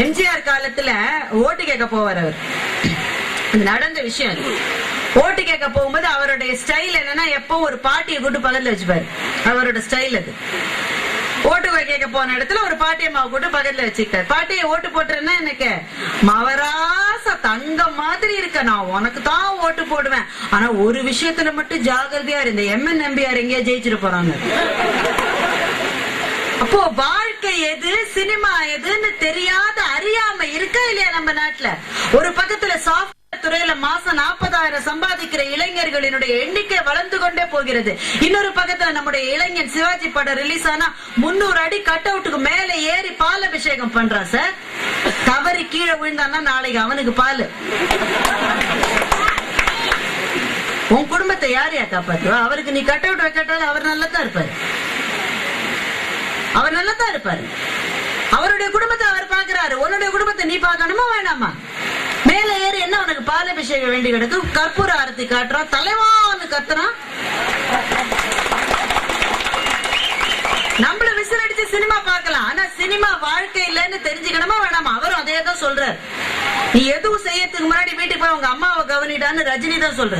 எம்ஜிஆர் காலத்துல ஓட்டு கேட்க போவார் அவர், நடந்த விஷயம். ஓட்டு கேட்க போகும்போது அவருடைய ஸ்டைல் என்னன்னா, எப்போ ஒரு பாட்டியை கூட்டு பக்கத்துல வச்சுப்பாரு. அவரோட ஸ்டைல் அது. ஓட்டு கேட்க போன இடத்துல ஒரு பாட்டியம்மாவை கூட்டு பக்கத்துல வச்சுக்கிட்டாரு. பாட்டியை ஓட்டு போட்டுறேன்னா எனக்கு மவராச தங்கம் மாதிரி இருக்க, நான் உனக்கு தான் ஓட்டு போடுவேன், ஆனா ஒரு விஷயத்துல மட்டும் ஜாகிரதையா இருந்த, எம்என் நம்பியார் எங்கேயா ஜெயிச்சிட்டு போறாங்க. அப்போ வாழ்க்கை எது, சினிமா எதுன்னு தெரியாத அறியாம இருக்கா இல்லையா நம்ம நாட்டுல? ஒரு பக்கத்துல சாஃப்ட் துறையில மாசம் 40,000 சம்பாதிக்கிற இளைஞர்களினுடைய எண்ணிக்கை வளர்ந்து கொண்டே போகிறது. இன்னொரு பக்கத்துல நம்முடைய இளைஞன் சிவாஜி படம் ரிலீஸ் ஆனா 300 அடி கட் அவுட்டுக்கு மேல ஏறி பால் அபிஷேகம் பண்றான் சார். தவறி கீழே விழுந்தான்னா நாளைக்கு அவனுக்கு பால். உன் குடும்பத்தை யார் யா காப்பாத்துவா? அவருக்கு நீ கட் அவுட் வைக்கட்டாலும் அவர் நல்லதான் இருப்பாரு, அவர் நல்லதான் இருப்பாரு. அவருடைய குடும்பத்தை அவர் பாக்குறாரு, உன்னுடைய குடும்பத்தை நீ பாக்கணுமா வேணாமா? மேல ஏறி என்ன உனக்கு பால் அபிஷேகம் வேண்டி கிடக்கு? கற்பூர ஆரத்தி காட்டுறான், தலைவான்னு கத்துறான். நம்மள விசில் அடிச்சு சினிமா பாக்கலாம், ஆனா சினிமா வாழ்க்கை இல்லன்னு தெரிஞ்சுக்கணுமா வேணாமா? அவரும் அதே தான் சொல்றாரு. நீ எதுவும் செய்யறதுக்கு முன்னாடி வீட்டுக்கு போய் உங்க அம்மாவை கவனிடான்னு ரஜினி தான் சொல்ற.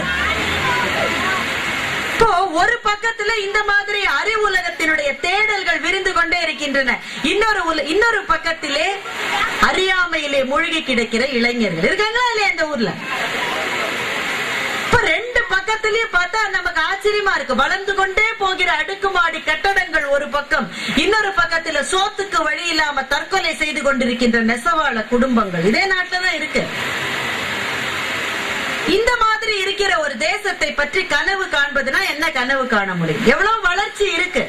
இப்போ ஒரு பக்கத்துல இந்த மாதிரி அறிவு உலகத்தினுடைய தேடல்கள் விரிந்து கொண்டே இருக்கின்றன, இன்னொரு பக்கத்திலே அறியாமையிலே மூழ்கி கிடக்கிற இளைஞர்கள் இருக்காங்களா இல்லையா இந்த ஊர்ல? இப்ப ரெண்டு பக்கத்திலயும் பார்த்தா நமக்கு ஆச்சரியமா இருக்கு. வளர்ந்து கொண்டே போகிற அடுக்குமாடி கட்டடங்கள் ஒரு பக்கம், இன்னொரு பக்கத்துல சோத்துக்கு வழி இல்லாம தற்கொலை செய்து கொண்டிருக்கின்ற நெசவாள குடும்பங்கள் இதே நாட்டுலதான் இருக்கு. இந்த மாதிரி இருக்கிற ஒரு தேசத்தை பற்றி கனவு காண்பதுனா என்ன கனவு காண முடியும்? எவ்வளவு வளர்ச்சி இருக்கு.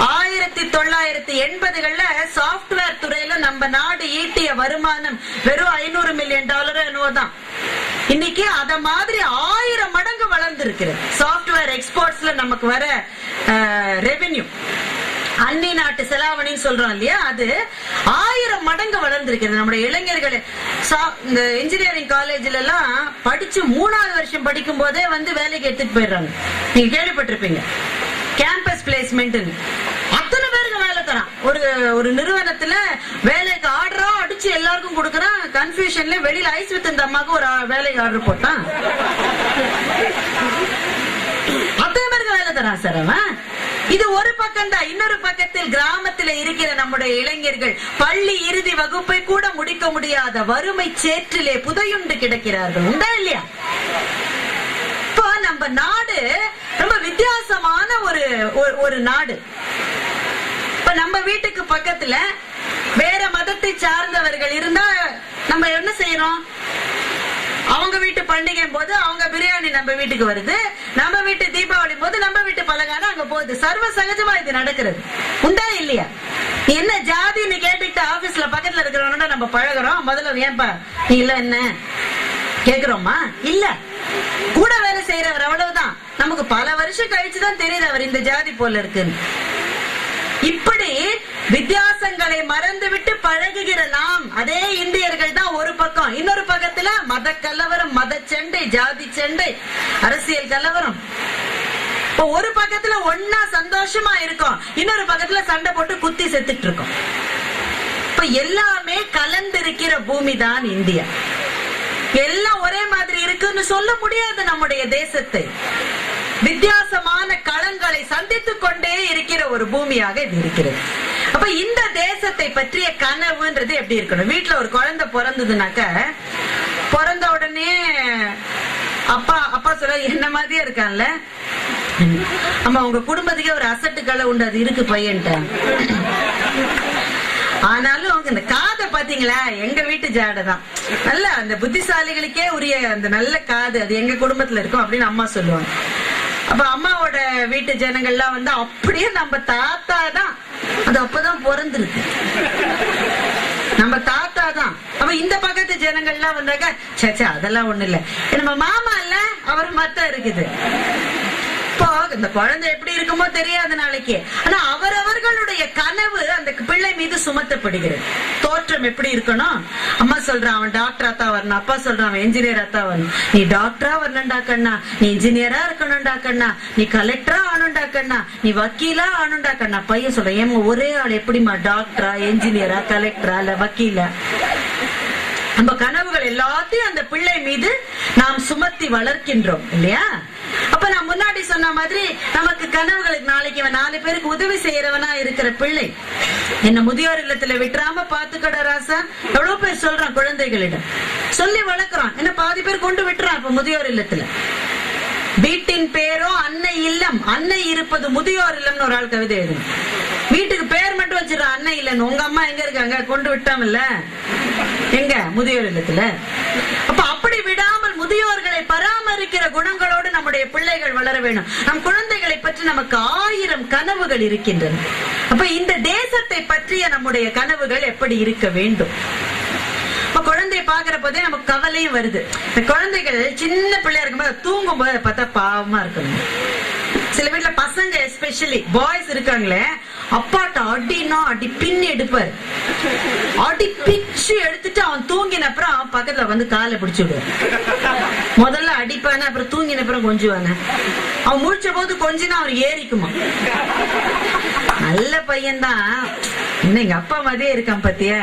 1980கள்ல சாப்ட்வேர் துறையில நம்ம நாடு ஈட்டிய வருமானம் வெறும் $500 மில்லியன் என்னவோதான். இன்னைக்கு அத மாதிரி 1000 மடங்கு வளர்ந்து இருக்கு. சாப்ட்வேர் எக்ஸ்போர்ட்ஸ்ல நமக்கு வர ரெவென்யூ, அந்நிய நாட்டு செலாவணின்னு சொல்றோம் இல்லையா, அது 1000 மடங்கு வளர்ந்திருக்கிறது. நம்முடைய இளைஞர்கள் இந்த இன்ஜினியரிங் காலேஜ்ல எல்லாம் படிச்சு 3வது வருஷம் படிக்கும் போதே வந்து வேலைக்கு எடுத்துட்டு போயிடுறாங்க. நீங்க கேள்விப்பட்டிருப்பீங்க, கேம்பஸ் பிளேஸ்மெண்ட். அத்தனை பேருக்கு வேலை தரான். ஒரு நிறுவனத்துல வேலைக்கு ஆர்டரா அடிச்சு எல்லாருக்கும் கொடுக்கறான். கன்ஃபியூஷன்ல வெளியில ஐஸ் வித் இந்த அம்மாவுக்கு ஒரு வேலைக்கு ஆர்டர் போட்டான். அத்தனை பேருக்கு வேலை தரான் சார் அவன். இது ஒரு பக்கம் தான். இன்னொரு பக்கத்தில் கிராமத்தில் இருக்கிற நம்முடைய இளைஞர்கள் பள்ளி இறுதி வகுப்பை கூட முடிக்க முடியாத வறுமை சேற்றிலே புதையுண்டு கிடக்கிறார்கள். உண்டா இல்லையா? இப்போ நம்ம நாடு ரொம்ப வித்தியாசமான ஒரு நாடு. இப்ப நம்ம வீட்டுக்கு பக்கத்துல வேற மதத்தை சார்ந்தவர்கள் இருந்தா நம்ம என்ன செய்யறோம்? அவங்க வீட்டு பண்டிகை போது அவங்க பிரியாணி நம்ம வீட்டுக்கு வருது, நம்ம வீட்டு தீபாவளி போது நம்ம வீட்டு பலகாரம் அங்க போகுது. சர்வ சகஜமா இது நடக்கிறது. உண்டா இல்லையா? என்ன ஜாதின்னு கேட்டுக்கிட்டு ஆபீஸ்ல பக்கத்துல இருக்கிறவனோட நம்ம பழகிறோம். முதல்ல ஏன்பா நீ இல்ல என்ன கேக்குறோமா? இல்ல. கூட வேலை செய்யறவர் அவ்வளவுதான். நமக்கு பல வருஷம் கழிச்சுதான் தெரியுது அவர் இந்த ஜாதி போல இருக்குன்னு. இப்படி வித்தியாசங்களை மறந்துவிட்டு பழகுகிற நாம் அதே இந்தியர்கள் தான் ஒரு பக்கம். இன்னொரு பக்கத்துல மத கலவரம், மத சண்டை, ஜாதி சண்டை, அரசியல் கலவரம். இப்ப ஒரு பக்கத்துல ஒன்னா சந்தோஷமா இருக்கும், இன்னொரு பக்கத்துல சண்டை போட்டு குத்தி செத்துட்டு இருக்கோம். இப்ப எல்லாமே கலந்திருக்கிற பூமி தான் இந்தியா. எல்லாம் ஒரே மாதிரி இருக்குன்னு சொல்ல முடியாது. நம்முடைய தேசத்தை வித்தியாசமான களங்களை சந்தித்துக் கொண்டே இருக்கிற ஒரு பூமியாக இது இருக்கிறது. அப்ப இந்த தேசத்தை பற்றிய கனவுன்றது எப்படி இருக்கணும்? வீட்டுல ஒரு குழந்தை பிறந்ததுனாக்க பிறந்த உடனே அப்பா சொல்ல என்ன மாதிரியே இருக்கான்ல, ஆமா உங்க குடும்பத்துக்கே ஒரு அசட்டுக்களை உண்டு, அது இருக்கு பையன்ட்ட. ஆனாலும் அவங்க இந்த காதை பாத்தீங்களா, எங்க வீட்டு ஜாடைதான். நல்ல அந்த புத்திசாலிகளுக்கே உரிய அந்த நல்ல காது, அது எங்க குடும்பத்துல இருக்கும் அப்படின்னு அம்மா சொல்லுவாங்க. அப்ப அம்மாவோட வீட்டு ஜனங்கள்லாம் வந்து அப்படியே நம்ம தாத்தா தான், அது அப்பதான் பிறந்திருக்கு, நம்ம தாத்தா தான். அப்ப இந்த பக்கத்து ஜனங்கள்லாம் வந்தாக்க சச்சா அதெல்லாம் ஒண்ணு இல்ல, நம்ம மாமா இல்ல அவர் மத்த இருக்குது. இப்போ இந்த குழந்தை எப்படி இருக்குமோ தெரியாது நாளைக்கு. ஆனா அவரவர்களுடைய கனவு அந்த பிள்ளை மீது சுமத்தப்படுகிறது. தோற்றம் எப்படி இருக்கணும்? அம்மா சொல்றான் அவன் டாக்டரா தான் வரணும், அப்பா சொல்றான் அவன் என்ஜினியரா தான் வரணும். நீ டாக்டரா வரணும்டா கண்ணா, நீ இன்ஜினியரா இருக்கணும்டா கண்ணா, நீ கலெக்டரா ஆனும்டா கண்ணா, நீ வக்கீலா ஆனும்டா கண்ணா. பையன் சொல்றான் ஏமா ஒரே ஆள் எப்படிமா டாக்டரா என்ஜினியரா கலெக்டரா இல்ல வக்கீலா? நம்ம கனவுகள் எல்லாத்தையும் அந்த பிள்ளை மீது நாம் சுமத்தி வளர்க்கின்றோம் இல்லையா? அப்ப நான் முன்னாடி சொன்ன மாதிரி நமக்கு கனவுகளுக்கு நாளைக்கு 4 பேருக்கு உதவி செய்யறவனா இருக்கிற பிள்ளை என்ன முதியோர் இல்லத்துல விட்டுறாம பாத்துக்கட ராசா எவ்வளவு பேர் சொல்றான் குழந்தைகளிடம் சொல்லி வளர்க்கிறான். என்ன பாதி பேர் கொண்டு விட்டுறான் இப்ப முதியோர் இல்லத்துல. வீட்டின் பேரோ அன்னை இல்லம், அன்னை இருப்பது முதியோர் இல்லம்னு ஒரு ஆள் கவிதை எழுதும். வீட்டுக்கு பேர் மட்டும் வச்சிடறான் அன்னை இல்லன்னு. உங்க அம்மா எங்க இருக்காங்க? கொண்டு விட்டாமல்ல எங்க முதியோர் இல்லத்துல. அப்ப அப்படி விடாமல் முதியோர்களை பராமரிக்கிற குணங்களோடு நம்முடைய பிள்ளைகள் வளர வேண்டும். நம் குழந்தைகளை பற்றி நமக்கு 1000 கனவுகள் இருக்கின்றன. அப்ப இந்த தேசத்தை பற்றிய நம்முடைய கனவுகள் எப்படி இருக்க வேண்டும்? குழந்தைய பாக்குற போதே நமக்கு கவலையும் வருது. இந்த குழந்தைகள் சின்ன பிள்ளையா இருக்கும்போது தூங்கும் போது பார்த்தா பாவமா இருக்கணும். சில வீட்டுல பசங்க எஸ்பெஷலி பாய்ஸ் இருக்காங்களே, அப்பாட்ட அடினா அடி பின்னி எடுப்பாரு. அடி பிச்சு எடுத்துட்டு அவன் தூங்கின அப்புறம் பக்கத்துல வந்து காலை பிடிச்சு விடுவார். முதல்ல அடிப்பான அப்புறம் தூங்கின அப்புறம் கொஞ்சுவாங்க. அவன் முடிச்ச போது கொஞ்சினா அவன் ஏறிக்குமா. நல்ல பையன்தான், இன்னும் எங்க அப்பா மாதிரியே இருக்கான் பாத்தியா,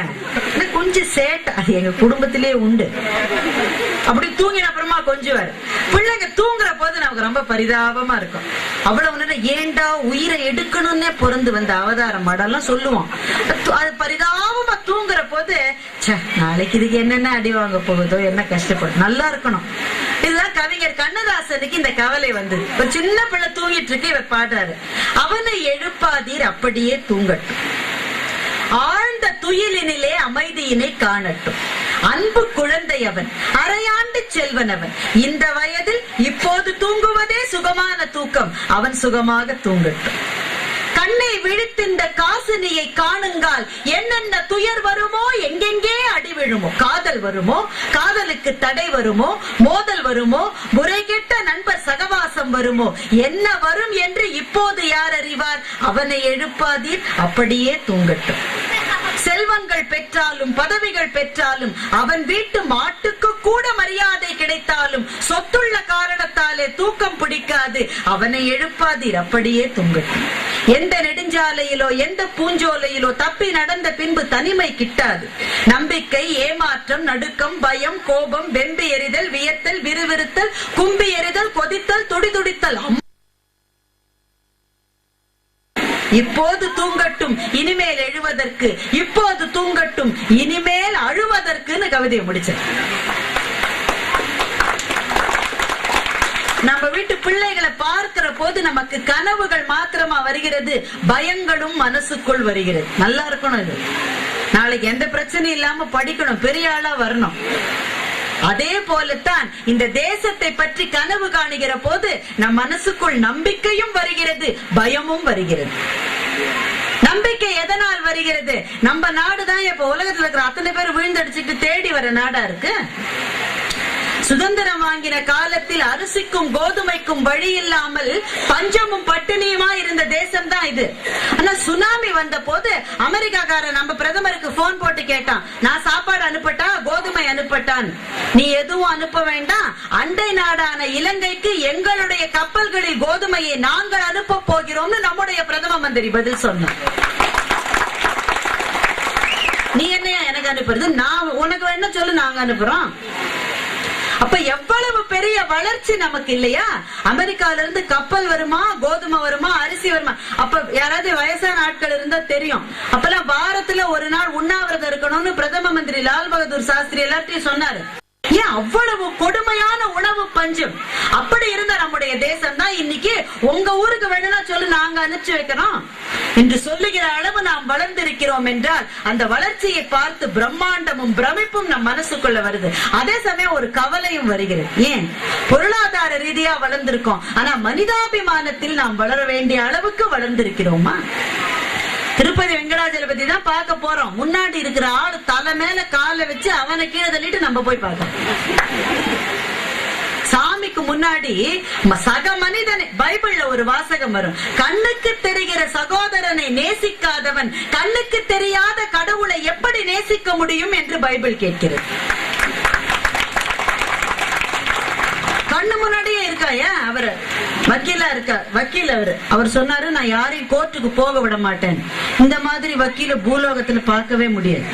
கொஞ்சம் சேட்டை, அது எங்க குடும்பத்திலேயே உண்டு. அப்படி தூங்கின அப்புறமா கொஞ்சுவாரு. பிள்ளைங்க தூங்குற போது நமக்கு ரொம்ப பரிதாபமா இருக்கும். அவ்வளவு நேரம் ஏண்டா உயிரை எடுக்கணும்னே பொருந்து வந்த அவதாரம் மடம்லாம் சொல்லுவோம். அது பரிதாபமா தூங்குற போது நாளைக்கு இதுக்கு என்னென்ன அடி வாங்க போகுதோ, என்ன கஷ்டப்படும், நல்லா இருக்கணும். இதுதான் கவிஞர் கண்ணதாசனுக்கு இந்த கவலை வந்தது. ஒரு சின்ன பிள்ளை தூங்கிட்டு இருக்கு, இவர் பாடுறாரு, அவனை எழுப்பாதீர் அப்படியே தூங்கட்டும், ஆழ்ந்த துயிலினிலே அமைதியினை காணட்டும், அன்பு குழந்தை அவன், அரையாண்டு செல்வன் அவன், இந்த வயதில் இப்போது தூங்குவதே சுகமான தூக்கம், அவன் சுகமாக தூங்கட்டும். கண்ணை விழித்திருந்த காசினியை காணுங்கால் என்னென்ன துயர் வருமோ, எங்கெங்கே அடி விழுமோ, காதல் வருமோ, காதலுக்கு தடை வருமோ, மோதல் வருமோ, முறை கெட்ட நண்பர் சகவாசம் வருமோ, என்ன வரும் என்று இப்போது யார் அறிவார், அவனை எழுப்பாதீர் அப்படியே தூங்கட்டும். செல்வங்கள் பெற்றாலும் பதவிகள் பெற்றாலும் அவன் வீட்டு மாட்டுக்கு கூட மரியாதை கிடைத்தாலும் சொத்துள்ள காரணத்தாலே தூக்கம் பிடிக்காது, அவனை எழுப்பாதீர் அப்படியே தூங்கட்டும். எந்த நெடுஞ்சாலையிலோ எந்த பூஞ்சோலையிலோ தப்பி நடந்த பின்பு தனிமை கிட்டாது. நம்பிக்கை, ஏமாற்றம், நடுக்கம், பயம், கோபம், வெம்பி எறிதல், வியத்தல், விறுவிறுத்தல், கும்பி எறிதல், கொதித்தல், துடிதுடித்தல், இப்போது தூங்கட்டும் இனிமேல் எழுவதற்கு, இப்போது தூங்கட்டும் இனிமேல் அழுவதற்குன்னு கவிதையை முடிச்சேன். நம்ம வீட்டு பிள்ளைகளை பார்க்கிற போது நமக்கு கனவுகள் மாத்திரமா வருகிறது, பயங்களும் மனசுக்குள் வருகிறது. நல்லா இருக்கணும், இது நாளைக்கு எந்த பிரச்சனையும் இல்லாம படிக்கணும், பெரிய ஆளா வரணும். அதே போலத்தான் இந்த தேசத்தை பற்றி கனவு காணுகிற போது நம் மனசுக்குள் நம்பிக்கையும் வருகிறது, பயமும் வருகிறது. நம்பிக்கை எதனால் வருகிறது? நம்ம நாடுதான் இப்ப உலகத்துல இருக்கிற அத்தனை பேர் விழுந்தடிச்சுட்டு தேடி வர நாடா இருக்கு. சுதந்திரம் வாங்கின காலத்தில் அரிசிக்கும் கோதுமைக்கும் வழி இல்லாமல் பஞ்சமும் பட்டினியுமா இருந்த தேசம் தான் இது. ஆனா சுனாமி வந்த போது அமெரிக்காக்காரன் நம்ம பிரதமருக்கு போன் போட்டு கேட்டான், நான் சாப்பாடு அனுப்பட்டா கோதுமை அனுப்பட்டான்? நீ எதுவும் அனுப்ப வேண்டாம், அண்டை நாடான இலங்கைக்கு எங்களுடைய கப்பல்களில் கோதுமையை நாங்கள் அனுப்ப போகிறோம்னு நம்முடைய பிரதம மந்திரி பதில் சொன்னார். நீ என்ன எனக்கு அனுப்புறது, நான் உனக்கு வேணா சொல்லு, நாங்க அனுப்புறோம். அப்ப எவ்வளவு பெரிய வளர்ச்சி நமக்கு இல்லையா? அமெரிக்கால இருந்து கப்பல் வருமா, கோதுமை வருமா, அரிசி வருமா? அப்ப யாராவது வயசான ஆட்கள் இருந்தா தெரியும், அப்பெல்லாம் வாரத்துல ஒரு நாள் உண்ணாவிரதம் இருக்கணும்னு பிரதம மந்திரி லால் பகதூர் சாஸ்திரி எல்லாத்தையும் சொன்னாரு. ஏன் அவ்வளவு கொடுமையான உணவு பஞ்சம்? அப்படி இருந்த நம்முடைய தேசம் தான் இன்னைக்கு உங்க ஊருக்கு வேணும்னா சொல்லு, நாங்க அனுப்பிச்சு வைக்கிறோம் என்று சொல்லுகிற அளவு நாம் வளர்ந்திருக்கிறோம் என்றால் அந்த வளர்ச்சியை பார்த்து பிரம்மாண்டமும் பிரமிப்பும் நம் மனசுக்குள்ள வருது. அதே சமயம் ஒரு கவலையும் வருகிறது. ஏன்? பொருளாதார ரீதியா வளர்ந்திருக்கோம், ஆனா மனிதாபிமானத்தில் நாம் வளர வேண்டிய அளவுக்கு வளர்ந்திருக்கிறோமா? திருப்பதி வெங்கடாஜலபதி தான் பார்க்க போறோம். முன்னாடி இருக்கிற ஆளு தலை மேல காலை வச்சு அவனை கீழே தள்ளிட்டு நம்ம போய் பார்க்கணும். சாமி சாமிக்கு முன்னாடி சக மனிதனை, பைபிள்ல ஒரு வாசகம் வரும், கண்ணுக்கு தெரிகிற சகோதரனை நேசிக்காதவன் கண்ணுக்கு தெரியாத கடவுளை எப்படி நேசிக்க முடியும் என்று பைபிள் கேட்கிறது. கண்ணு முன்னாடியே இருக்காயா, அவரு வக்கீலா இருக்கா, வக்கீல் அவர் சொன்னாரு, நான் யாரையும் கோர்ட்டுக்கு போக விட மாட்டேன். இந்த மாதிரி வக்கீல பூலோகத்துல பார்க்கவே முடியாது.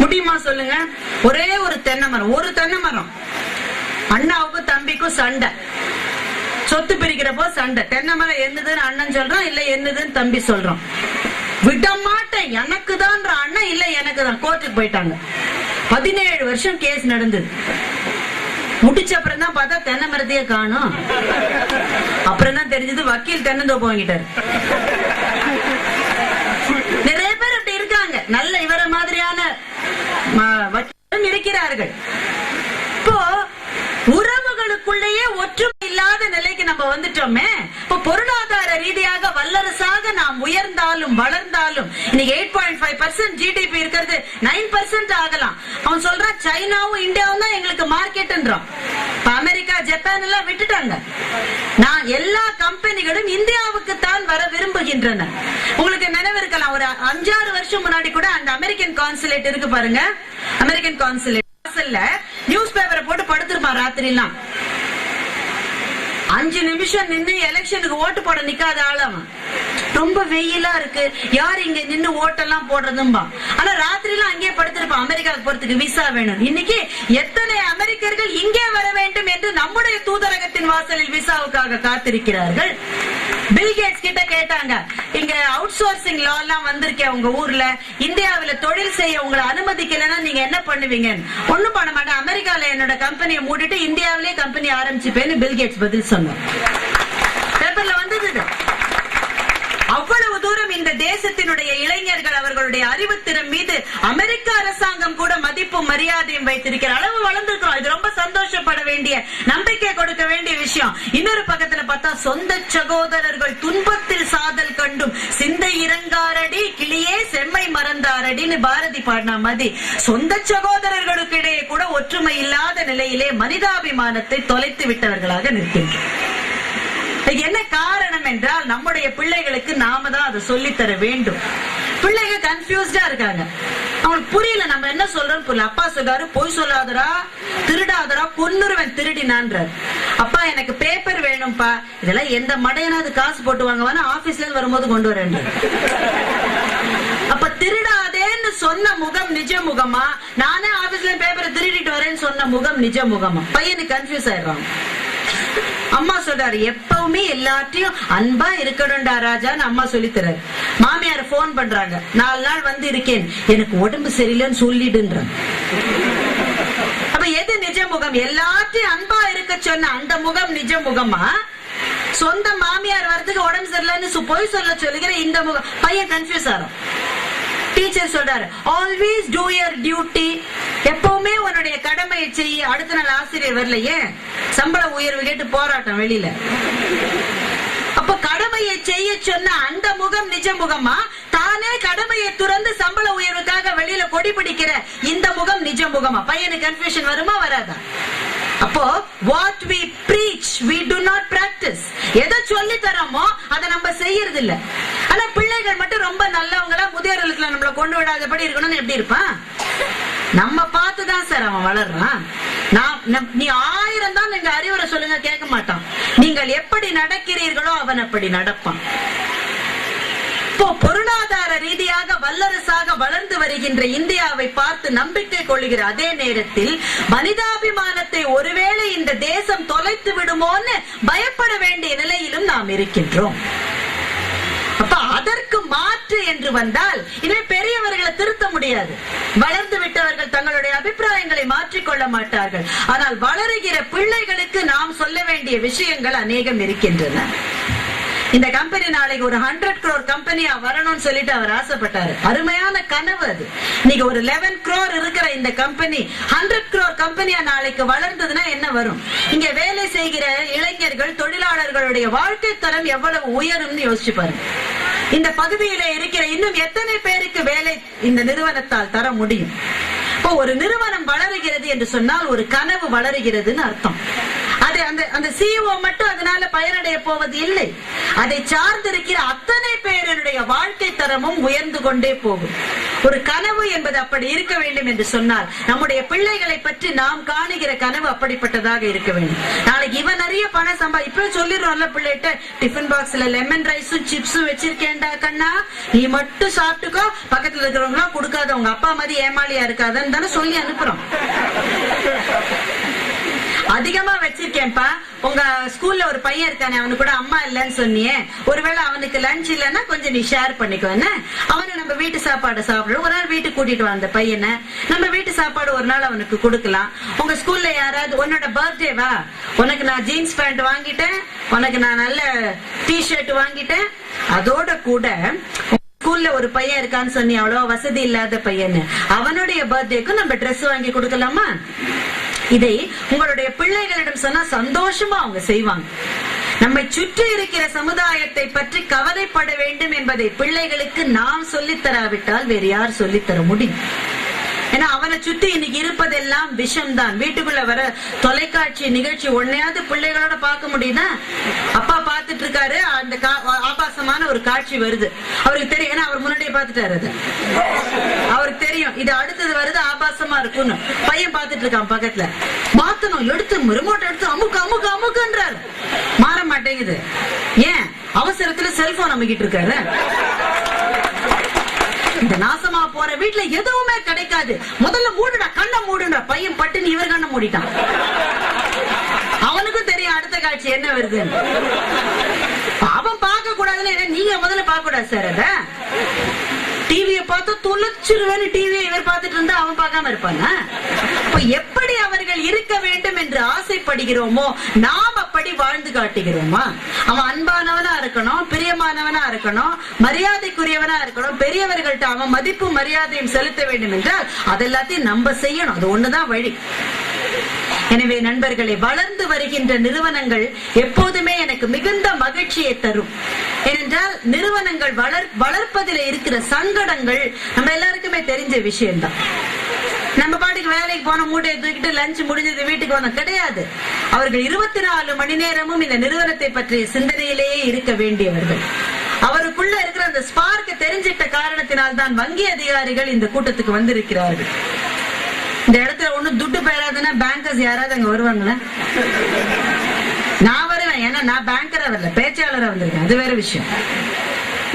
முடியுமா சொல்லுங்க? ஒரே ஒரு தென்னை மரம், அண்ணாவுக்கும் தம்பிக்கும் சண்டை, சொத்து பிரிக்கிறப்போ சண்டை. தென்னை மரம் என்னதுன்னு அண்ணன் சொல்றான், இல்ல என்னதுன்னு தம்பி சொல்றான். விட மாட்டேன், எனக்கு தான் அண்ணன், இல்ல எனக்கு தான். கோர்ட்டுக்கு போயிட்டாங்க. 17 வருஷம் கேஸ் நடந்தது. முடிச்ச அப்புறம் தான் பார்த்தா தென்னை மரத்தையே காணும். அப்புறம் தான் தெரிஞ்சது வக்கீல் தென்னந்தோப்பு வாங்கிட்டாரு. நிறைய பேர் அப்படி இருக்காங்க. நல்ல இவர மாதிரியான வக்கீலும் இருக்கிறார்கள். இப்போ உறவுகளுக்குள்ளேயே ஒற்றுமை இல்லாத நிலைக்கு நம்ம வந்துட்டோமே. இப்போ பொருளாதார ரீதியாக வல்லரசாக நாம் உயர்ந்தாலும் வளர்ந்தாலும், இன்னைக்கு 8.5% GDP இருக்கிறது 9% ஆகலாம். அவன் சொல்றான் சைனாவும் இந்தியாவும் தான் எங்களுக்கு மார்க்கெட்ன்றான். அமெரிக்கா ஜப்பான் எல்லாம் விட்டுட்டாங்க. நான் எல்லா கம்பெனிகளும் இந்தியாவுக்கு தான் வர விரும்புகின்றன. உங்களுக்கு நினைவு இருக்கலாம், ஒரு 5-6 வருஷம் முன்னாடி கூட அந்த அமெரிக்கன் கான்சுலேட் இருக்கு பாருங்க, அமெரிக்கன் கான்சுலேட் நியூஸ் பேப்பரை போட்டு படுத்திருப்பான் ராத்திரிலாம். 5 நிமிஷம் நின்று எலெக்ஷனுக்கு ஓட்டு போட நிக்காத ஆளவன். ரொம்ப வெயிலா இருக்கு, யார் இங்க நின்று ஓட்டெல்லாம் போடுறதும்பா. ஆனா ராத்திரிலாம் அங்கே படுத்திருப்பான். அமெரிக்காவுக்கு போறதுக்கு விசா வேணும். இன்னைக்கு எத்தனை அமெரிக்கர்கள் இங்கே வர வேண்டும் என்று நம்முடைய தூதரகத்தின் வாசலில் விசாவுக்காக காத்திருக்கிறார்கள். பில்கேட்ஸ் கிட்ட கேட்டாங்க, இங்க அவுட் சோர்சிங் லா எல்லாம் வந்திருக்கேன் உங்க ஊர்ல, இந்தியாவில தொழில் செய்ய உங்களை அனுமதிக்கலன்னா நீங்க என்ன பண்ணுவீங்க? ஒண்ணும் பண்ண மாட்டேன், அமெரிக்கால என்னோட கம்பெனியை மூடிட்டு இந்தியாவிலே கம்பெனி ஆரம்பிச்சுப்பேன்னு பில்கேட்ஸ் பதில் சொன்னார். பேப்பர்ல வந்தது. அவ்வளவு தூரம் இந்த தேசத்தினுடைய இளைஞர்கள் அவர்களுடைய அறிவுத்திறன் மீது அமெரிக்க அரசாங்கம் கூட மதிப்பும் மரியாதையும் வைத்திருக்கிற அளவு வளர்ந்திருக்கிறோம். இது ரொம்ப சந்தோஷப்பட வேண்டிய, நம்பிக்கை கொடுக்க வேண்டிய விஷயம். இன்னொரு பக்கத்துல பார்த்தா, சொந்த சகோதரர்கள் துன்பத்தில் சாதல் கண்டும் சிந்தை இறங்காரடி கிளியே செம்மை மறந்தாரடின்னு பாரதி பாடின மாதிரி, சொந்த சகோதரர்களுக்கு இடையே கூட ஒற்றுமை இல்லாத நிலையிலே மனிதாபிமானத்தை தொலைத்து விட்டவர்களாக நிற்கின்றோம். என்ன காரணம் என்றால், நம்முடைய பிள்ளைகளுக்கு நாம தான் அதை சொல்லித்தர வேண்டும். பிள்ளைங்க கன்ஃபியூஸ்டா இருக்காங்க, அவங்களுக்கு புரியல நம்ம என்ன சொல்றோம் புரியல. அப்பா சொல்றாரு, பொய் சொல்லாதரா, திருடாதரா, கொன்னுருவன் திருடினான்றார். அப்பா எனக்கு பேப்பர் வேணும்பா. இதெல்லாம் எந்த மடையனாவது காசு போட்டு வாங்குவானா, ஆபீஸ்ல இருந்து வரும்போது கொண்டு வரேன். அப்ப திருடாதேன்னு சொன்ன முகம் நிஜ முகமா, நானே ஆபீஸ்ல பேப்பரை திருடிட்டு வரேன்னு சொன்ன முகம் நிஜ முகமா? பையனுக்கு கன்ஃபியூஸ் ஆயிடுறான். அம்மா சொல்றாரு, எப்பவுமே எல்லாத்தையும் அன்பா இருக்கணும்டா ராஜான்னு அம்மா சொல்லி தராரு. மாமியார் போன் பண்றாங்க, 4 நாள் வந்து இருக்கேன், எனக்கு உடம்பு சரியில்லைன்னு சொல்லிடுன்றாங்க. அப்ப எது நிஜ முகம்? எல்லாத்தையும் அன்பா இருக்க சொன்ன அந்த முகம் நிஜ முகமா? சொந்த மாமியார் வரதுக்கு உடம்பு சரியில்லைன்னு போய் சொல்ல சொல்லுகிற இந்த முகம்? பையன் கன்ஃபியூஸ் ஆகும். டீச்சர் சொல்றாரு, ஆல்வேஸ் டூ யுவர் டியூட்டி, எப்பவுமே உன்னுடைய கடமையை செய்ய. அடுத்த நாள் ஆசிரியர் வரலையே, சம்பள உயர்வு கேட்டு போராட்டம் வெளியில. அப்ப கடமையை செய்ய சொன்ன அந்த முகம் நிஜ முகமா? தானே கடமையை துறந்து சம்பள உயர்வுக்காக வெளியில கொடி பிடிக்கிற இந்த முகம் நிஜ முகமா? பையனுக்கு கன்ஃபியூஷன் வருமா வராதா? அப்போ what we preach we do not practice. எதை சொல்லி தரோமோ அதை நம்ம செய்யறது இல்ல. ஆனா பிள்ளைகள் மட்டும் ரொம்ப நல்லவங்களா, முதியோர்களுக்கு நம்மள கொண்டு விடாதபடி இருக்கணும்னு எப்படி இருப்பான்? நம்ம பார்த்துதான் சார் அவன் வளர்றான். நீ 1000 தான் நீங்க அறிவுரை சொல்லுங்க, கேட்க மாட்டான். நீங்கள் எப்படி நடக்கிறீர்களோ அவன் அப்படி நடப்பான். பொருளாதார ரீதியாக வல்லரசாக வளர்ந்து வருகின்ற இந்தியாவை பார்த்து நம்பிக்கை கொள்ளுகிற அதே நேரத்தில் மனிதாபிமானத்தை ஒருவேளை இந்த தேசம் தொலைத்து விடுமோன்னு பயப்பட வேண்டிய நிலையிலும் நாம் இருக்கின்றோம். அப்ப அதற்கு மாற்று என்று வந்தால், இனிமே பெரியவர்களை திருத்த முடியாது. வளர்ந்து விட்டவர்கள் தங்களுடைய அபிப்பிராயங்களை மாற்றிக்கொள்ள மாட்டார்கள். ஆனால் வளருகிற பிள்ளைகளுக்கு நாம் சொல்ல வேண்டிய விஷயங்கள் அநேகம் இருக்கின்றன. இந்த கம்பெனி நாளைக்கு ஒரு 100 crore கம்பெனியா வரணும்னு சொல்லிட்டு அவர் ஆசைப்பட்டாரு. அருமையான கனவு அது. நீங்க ஒரு 11 crore இருக்கிற இந்த கம்பெனி 100 crore கம்பெனியா நாளைக்கு வளர்ந்ததுன்னா என்ன வரும்? இங்க வேலை செய்கிற இளைஞர்கள், தொழிலாளர்களுடைய வாழ்க்கை தரம் எவ்வளவு உயரும்னு யோசிச்சு பாருங்க. இந்த பகுதியில இருக்கிற இன்னும் எத்தனை பேருக்கு வேலை இந்த நிறுவனத்தால் தர முடியும்? இப்போ ஒரு நிறுவனம் வளருகிறது என்று சொன்னால் ஒரு கனவு வளருகிறதுன்னு அர்த்தம். அது அந்த சிஇஓ மட்டும் அதனால பயனடைய போவது இல்லை. அதை சார்ந்திருக்கிற அத்தனை பேருடைய வாழ்க்கை தரமும் உயர்ந்து கொண்டே போகும். ஒரு கனவு என்பது அப்படி இருக்க வேண்டும் என்று சொன்னால் நம்முடைய பிள்ளைகளை பற்றி நாம் காணுகிற கனவு அப்படிப்பட்டதாக இருக்க வேண்டும். நாளைக்கு இவன் நிறைய பணம் இப்ப சொல்லிடுறோம்ல பிள்ளைகிட்ட, டிஃபன் பாக்ஸ்ல லெமன் ரைஸும் சிப்ஸும் வச்சிருக்கேன்டா கண்ணா, நீ மட்டும் சாப்பிட்டுக்கோ, பக்கத்துல இருக்கிறவங்க எல்லாம் கொடுக்காத, உங்க அப்பா மாதிரி ஏமாளியா இருக்காதுன்னு தானே சொல்லி அனுப்புறோம். அதிகமா வச்சிருக்கேன்ப்பா, உங்க ஸ்கூல்ல ஒரு பையன் இருக்கானே, அவனு கூட அம்மா இல்லன்னு சொன்னியே, ஒருவேளை அவனுக்கு லஞ்ச் இல்லன்னா கொஞ்சம் நீ ஷேர் பண்ணிக்கோ, அவனு நம்ம வீட்டு சாப்பாடு சாப்பிடுறோம், ஒரு நாள் வீட்டுக்கு கூட்டிட்டு வந்த பையனை நம்ம வீட்டு சாப்பாடு ஒரு நாள் அவனுக்கு கொடுக்கலாம். உங்க ஸ்கூல்ல யாராவது உன்னோட பர்த்டேவா, உனக்கு நான் ஜீன்ஸ் பேண்ட் வாங்கிட்டேன், உனக்கு நான் நல்ல டிஷர்ட் வாங்கிட்டேன், அதோட கூட ஸ்கூல்ல ஒரு பையன் இருக்கான்னு சொன்னி அவ்வளவு வசதி இல்லாத பையன், அவனுடைய பர்த்டேக்கு நம்ம ட்ரெஸ் வாங்கி கொடுக்கலாமா? இதை உங்களுடைய பிள்ளைகளிடம் சொன்னா சந்தோஷமா அவங்க செய்வாங்க. நம்மை சுற்றி இருக்கிற சமுதாயத்தை பற்றி கவலைப்பட வேண்டும் என்பதை பிள்ளைகளுக்கு நாம் சொல்லித்தராவிட்டால் வேறு யார் சொல்லித்தர முடியும்? ஏன்னா அவனை சுத்தி இன்னைக்கு இருப்பதெல்லாம் விஷம் தான். வீட்டுக்குள்ள வர தொலைக்காட்சி நிகழ்ச்சி ஒன்னையாவது பிள்ளைகளோட பார்க்க முடியுதா? அப்பா பார்த்துட்டு இருக்காரு, அந்த ஆபாசமான ஒரு காட்சி வருது, அவருக்கு தெரியும், ஏன்னா அவர் முன்னாடியே பார்த்துட்டாரு, அது அவருக்கு தெரியும், இது அடுத்தது வருது ஆபாசமா இருக்கும்னு. பையன் பார்த்துட்டு இருக்கான் பக்கத்துல, மாத்தணும், எடுத்து ரிமோட் எடுத்து அமுக்கு அமுக்கு அமுக்குன்றாரு, மாற மாட்டேங்குது. ஏன்? அவசரத்துல செல்போன் அமுக்கிட்டு இருக்காரு. இந்த நாசமா போற வீட்டுல எதுவுமே கிடைக்காது, முதல்ல மூடுடா, கண்ணை மூடுடா. பையன் பட்டுன்னு இவர் கண்ணை மூடிட்டான். அவனுக்கும் தெரியும் அடுத்த காட்சி என்ன வருது. அவன் பார்க்க கூடாதுன்னு நீங்க முதல்ல பார்க்க கூடாது சார். அத டிவியை பார்த்து தொலைச்சிருவேன்னு டிவியை இவர் பார்த்துட்டு இருந்தா அவன் பார்க்காம இருப்பாங்க. எப்படி அவர்கள் இருக்க வேண்டும் என்று ஆசைப்படுகிறோமோ நாம் அப்படி வாழ்ந்து காட்டுகிறோமா? அவன் அன்பானவனா இருக்கணும், பிரியமானவனா இருக்கணும், மரியாதைக்குரியவனா இருக்கணும், பெரியவர்கள்ட்ட அவன் மதிப்பும் மரியாதையும் செலுத்த வேண்டும் என்றால் அதெல்லாத்தையும் நம்ம செய்யணும். அது ஒண்ணுதான் வழி. எனவே நண்பர்களே, வளர்ந்து வருகின்ற நிறுவனங்கள் எப்போதுமே எனக்கு மிகுந்த மகிழ்ச்சியை தரும். ஏனென்றால் நிறுவனங்கள் வளர்ப்பதில் இருக்கிற சங்கடங்கள் நம்ம எல்லாருக்குமே தெரிஞ்ச விஷயம்தான். நம்ம பாட்டுக்கு வேலைக்கு போன மூட்டையை தூக்கிட்டு லஞ்ச் முடிஞ்சது வீட்டுக்கு வந்த கிடையாது. அவர்கள் 24 மணி நேரமும் இந்த நிறுவனத்தை பற்றிய சிந்தனையிலேயே இருக்க வேண்டியவர்கள். அவருக்குள்ள இருக்கிற அந்த ஸ்பார்க் தெரிஞ்சிட்ட காரணத்தினால் தான் வங்கி அதிகாரிகள் இந்த கூட்டத்துக்கு வந்திருக்கிறார்கள். இந்த இடத்துல ஒண்ணு துட்டு பெயராதுன்னா பேங்கர்ஸ் யாராவது அங்க வருவாங்களா? நான் வருவேன், ஏன்னா நான் பேங்கரா வரல, பேச்சாளரா வந்திருக்கேன், அது வேற விஷயம்.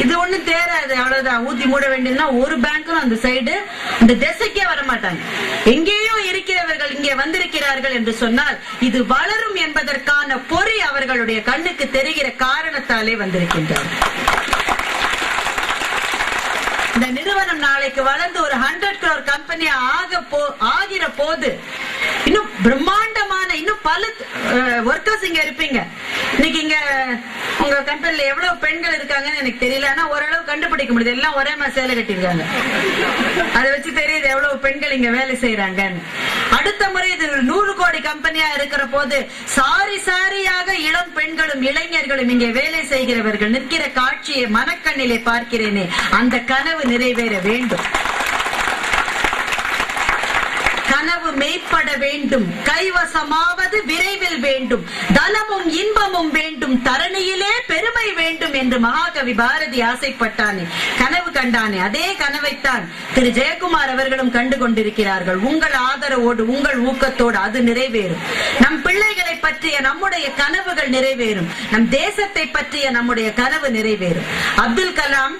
இது ஒண்ணு தேராது, அவ்வளவுதான். ஊத்தி மூட வேண்டியதுன்னா ஒரு பேங்க்கும் அந்த சைடு அந்த திசைக்கே வர மாட்டாங்க. எங்கேயோ இருக்கிறவர்கள் இங்கே வந்திருக்கிறார்கள் என்று சொன்னால் இது வளரும் என்பதற்கான பொறி அவர்களுடைய கண்ணுக்கு தெரிகிற காரணத்தாலே வந்திருக்கின்றார்கள். இந்த நிறுவனம் நாளைக்கு வளர்ந்து ஒரு 100 crore கம்பெனி ஆகிற போது இன்னும் பிரம்மாண்டமான இன்னும் பல ஒர்க்கர்ஸ் இங்க இருப்பீங்க. இன்னைக்கு இங்க உங்க கம்பெனில எவ்வளவு பெண்கள் இருக்காங்கன்னு எனக்கு தெரியல, ஆனா ஓரளவு கண்டுபிடிக்க முடியுது. எல்லாம் ஒரே மாதிரி சேலை கட்டிருக்காங்க, அதை வச்சு தெரியுது எவ்வளவு பெண்கள் இங்க வேலை செய்யறாங்கன்னு. அடுத்த முறை இது 100 கோடி கம்பெனியா இருக்கிற போது சாரி சாரியாக இளம் பெண்களும் இளைஞர்களும் இங்கே வேலை செய்கிறவர்கள் நிற்கிற காட்சியை மனக்கண்ணிலே பார்க்கிறேனே, அந்த கனவு நிறைவேற வேண்டும். கனவு மெய்ப்பட வேண்டும், கைவசமாவது விரைவில் வேண்டும், தனமும் இன்பமும் வேண்டும், தரணியிலே பெருமை வேண்டும் என்று மகாகவி பாரதி ஆசைப்பட்டானே, கனவு கண்டானே, அதே கனவைத்தான் திரு ஜெயக்குமார் அவர்களும் கண்டு கொண்டிருக்கிறார்கள். உங்கள் ஆதரவோடு உங்கள் ஊக்கத்தோடு அது நிறைவேறும். நம் பிள்ளைகளை பற்றிய நம்முடைய கனவுகள் நிறைவேறும், நம் தேசத்தை பற்றிய நம்முடைய கனவு நிறைவேறும். அப்துல் கலாம்